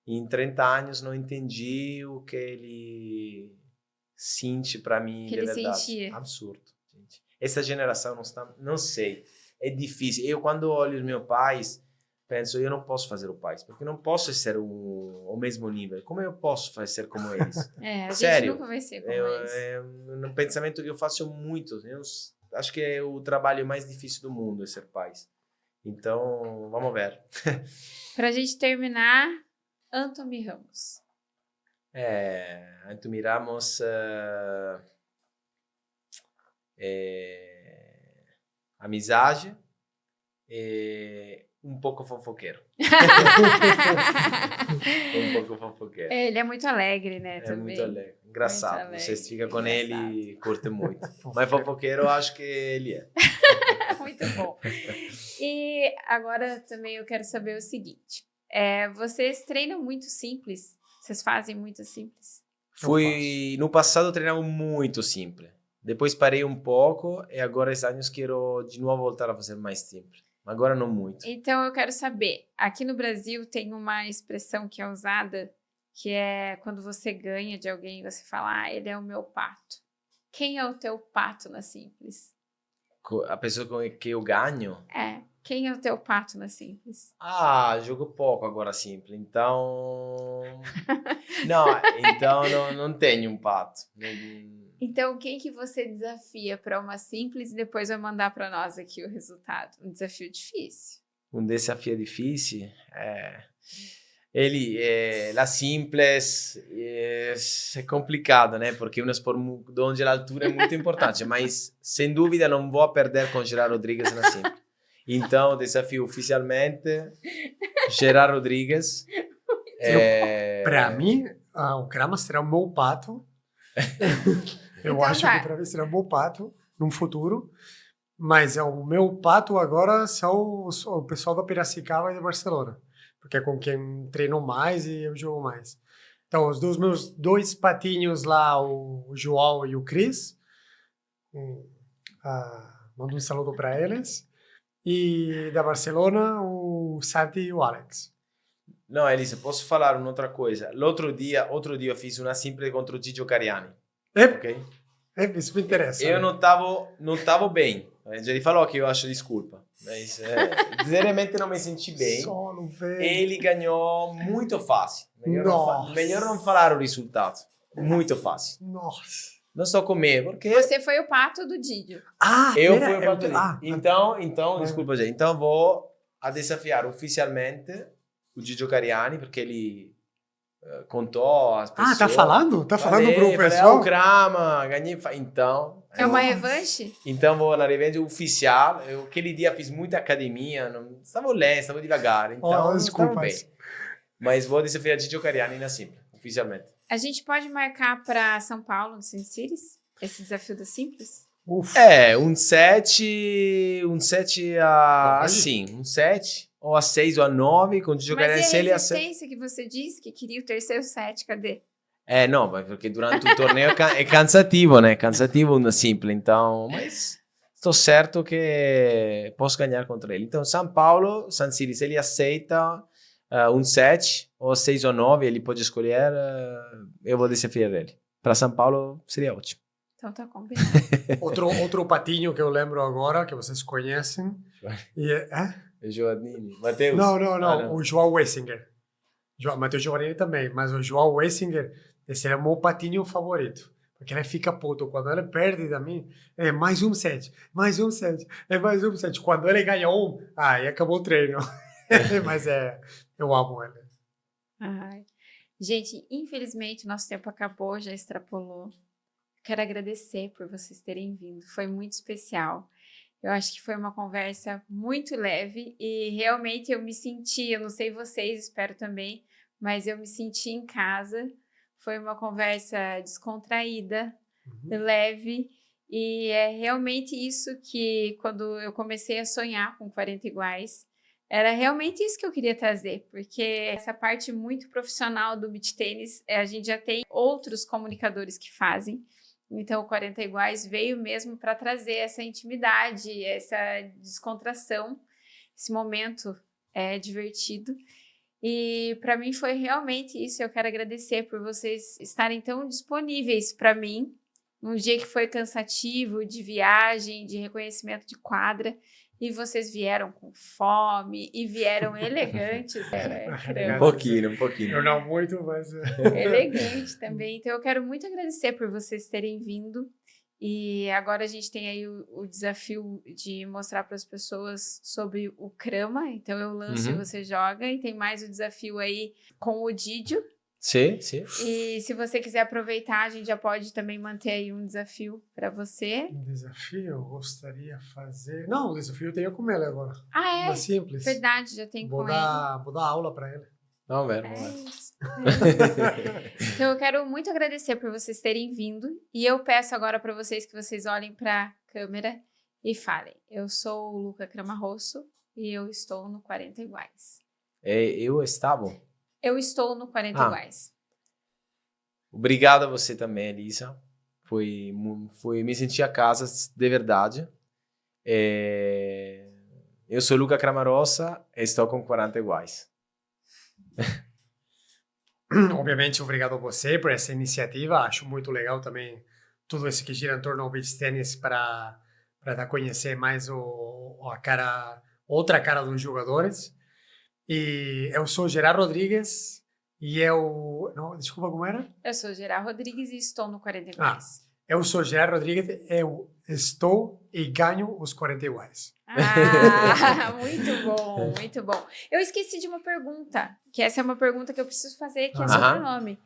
em 30 anos não entendi o que ele sente para mim que de ele verdade. Sentia. Absurdo, gente. Essa geração não sei, é difícil. Eu, quando olho os meus pais, penso, eu não posso fazer o pai, porque não posso ser o mesmo nível. Como eu posso ser como eles? A Sério, gente nunca vai ser como eles. É um pensamento que eu faço muito. Eu acho que é o trabalho mais difícil do mundo, é ser pais. Então, vamos ver. Pra gente terminar, Anthony Ramos. Anthony Ramos amizade e um pouco fofoqueiro. Um pouco fofoqueiro. Ele é muito alegre, né? É também. muito alegre. Engraçado. Muito alegre. Vocês ficam com ele e curtem muito. Mas fofoqueiro eu acho que ele é. Muito bom. E agora também eu quero saber o seguinte. Vocês treinam muito simples? Vocês fazem muito simples? No passado eu treinava muito simples. Depois parei um pouco e agora esses anos quero de novo voltar a fazer mais simples. Agora não muito. Então eu quero saber, aqui no Brasil tem uma expressão que é usada, que é quando você ganha de alguém, você fala, ele é o meu pato. Quem é o teu pato na simples? A pessoa com que eu ganho? Quem é o teu pato na simples? Jogo pouco agora simples, então... não tenho um pato. Então, quem que você desafia para uma simples e depois vai mandar para nós aqui o resultado? Um desafio difícil. Um desafio difícil? La simples é complicado, né? Porque o esporte onde a altura é muito importante, mas sem dúvida não vou perder com Gerard Rodrigues na simples. Então, desafio oficialmente Gerard Rodrigues. Para mim, O Krama será o meu pato. Eu Então acho tá. que para mim será o meu pato no futuro. Mas o meu pato agora são o pessoal da Piracicaba e da Barcelona. Porque é com quem treino mais e eu jogo mais. Então, meus dois patinhos lá, o João e o Cris. Mando um saludo para eles. E da Barcelona, o Santi e o Alex. No, Elisa, posso falar un'altra coisa? Outro dia eu fiz uma simples contra o Gigio Cariani. Ok? Isso me interessa. Eu não tava bem. Ele falou que eu acho desculpa. Mas, sinceramente, não me senti bem. Solo, velho. Ele ganhou muito fácil. Nossa. Melhor não falar o resultado. Muito fácil. Nossa. Não só comer, porque... Você foi o pato do Didio. Eu fui o pato dele. Então, desculpa, gente. Então, vou a desafiar oficialmente o Gigio Cariani, porque ele contou as pessoas. Tá falando? Tá falando pro Falei, pessoal? o Krama, ganhei. Então... É uma revanche? Então, vou na revanche oficial. Eu, aquele dia, fiz muita academia. Não, estava lento, estava devagar. Então, desculpa. Bem. Mas vou desafiar Gigio Cariani na Simples, oficialmente. A gente pode marcar para São Paulo, no Sin Cities, esse desafio da Simples? Um 7 a... Assim, um 7... Ou a 6 ou a 9, com o Gigio Cariani. Mas e a ele resistência que você disse que queria o terceiro set, cadê? Não, porque durante o torneio é cansativo, né? Cansativo uma simples, então... Mas estou certo que posso ganhar contra ele. Então, São Paulo, San Siri, se ele aceita um 7, ou 6 ou 9, ele pode escolher, eu vou desafiar ele. Para São Paulo, seria ótimo. Então tá combinado. outro patinho que eu lembro agora, que vocês conhecem, Giovannini, Matheus? Não. O João Wessinger. Matheus Giovannini também, mas o João Wessinger, esse é o meu patinho favorito. Porque ele fica puto. Quando ele perde da mim, é mais um set. Quando ele ganha aí acabou o treino. Mas eu amo ele. Ai. Gente, infelizmente nosso tempo acabou, já extrapolou. Quero agradecer por vocês terem vindo. Foi muito especial. Eu acho que foi uma conversa muito leve e realmente eu me senti, eu não sei vocês, espero também, mas eu me senti em casa. Foi uma conversa descontraída, leve, e é realmente isso que, quando eu comecei a sonhar com 40 iguais, era realmente isso que eu queria trazer, porque essa parte muito profissional do beach tênis, a gente já tem outros comunicadores que fazem. Então, o 40 Iguais veio mesmo para trazer essa intimidade, essa descontração, esse momento divertido. E para mim foi realmente isso. Eu quero agradecer por vocês estarem tão disponíveis para mim, num dia que foi cansativo, de viagem, de reconhecimento de quadra. E vocês vieram com fome e vieram elegantes. Um pouquinho. Eu não muito, mas... Elegante também. Então, eu quero muito agradecer por vocês terem vindo. E agora a gente tem aí o desafio de mostrar para as pessoas sobre o Krama. Então, eu lanço e você joga. E tem mais o desafio aí com o Didio. Sim. E se você quiser aproveitar, a gente já pode também manter aí um desafio para você. Um desafio eu gostaria de fazer... Não, o desafio eu tenho com ele agora. É? Simples. Verdade, já tem com ele. Vou dar aula para ele. Vamos ver. Então, eu quero muito agradecer por vocês terem vindo. E eu peço agora para vocês que vocês olhem para a câmera e falem. Eu sou o Luca Kramarrosso e eu estou no 40 Iguais. Eu estava... Eu estou no 40 Iguais. Obrigado a você também, Elisa. Me senti a casa, de verdade. Eu sou Luca Kramarrossa e estou com 40 Iguais. Obviamente, obrigado a você por essa iniciativa. Acho muito legal também tudo isso que gira em torno do beach tennis para dar a conhecer mais outra cara dos jogadores. E eu sou Gerard Rodrigues e Não, desculpa, como era? Eu sou Gerard Rodrigues e estou no 40 Iguais. Eu sou Gerard Rodrigues, eu estou e ganho os 40 Iguais. Muito bom, muito bom. Eu esqueci de uma pergunta, que essa é uma pergunta que eu preciso fazer, que é sobre o nome.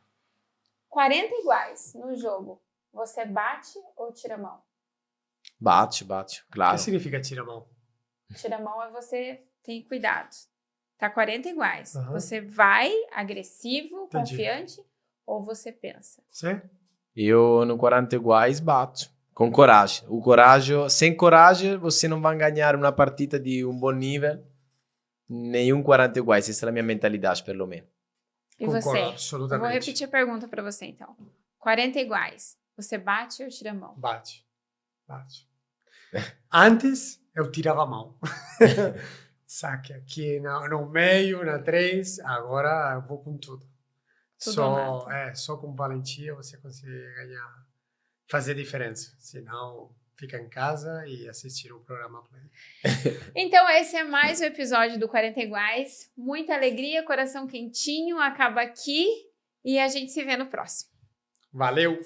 40 Iguais no jogo, você bate ou tira a mão? Bate, claro. O que significa tira a mão? Tira a mão é você tem cuidado. Tá 40 iguais. Você vai agressivo, confiante, ou você pensa? Sim? Eu no 40 iguais bato. Com coragem. Sem coragem, você não vai ganhar uma partida de um bom nível. Nenhum 40 iguais. Essa é a minha mentalidade, pelo menos. E Concordo, você? Eu absolutamente. vou repetir a pergunta para você, então. 40 iguais. Você bate ou tira a mão? Bate. Antes, eu tirava a mão. Saque aqui no meio, na 3, agora eu vou com tudo. Só com valentia você consegue ganhar, fazer diferença. Senão, fica em casa e assistir o programa Play. Então, esse é mais um episódio do 40 Iguais. Muita alegria, coração quentinho, acaba aqui e a gente se vê no próximo. Valeu!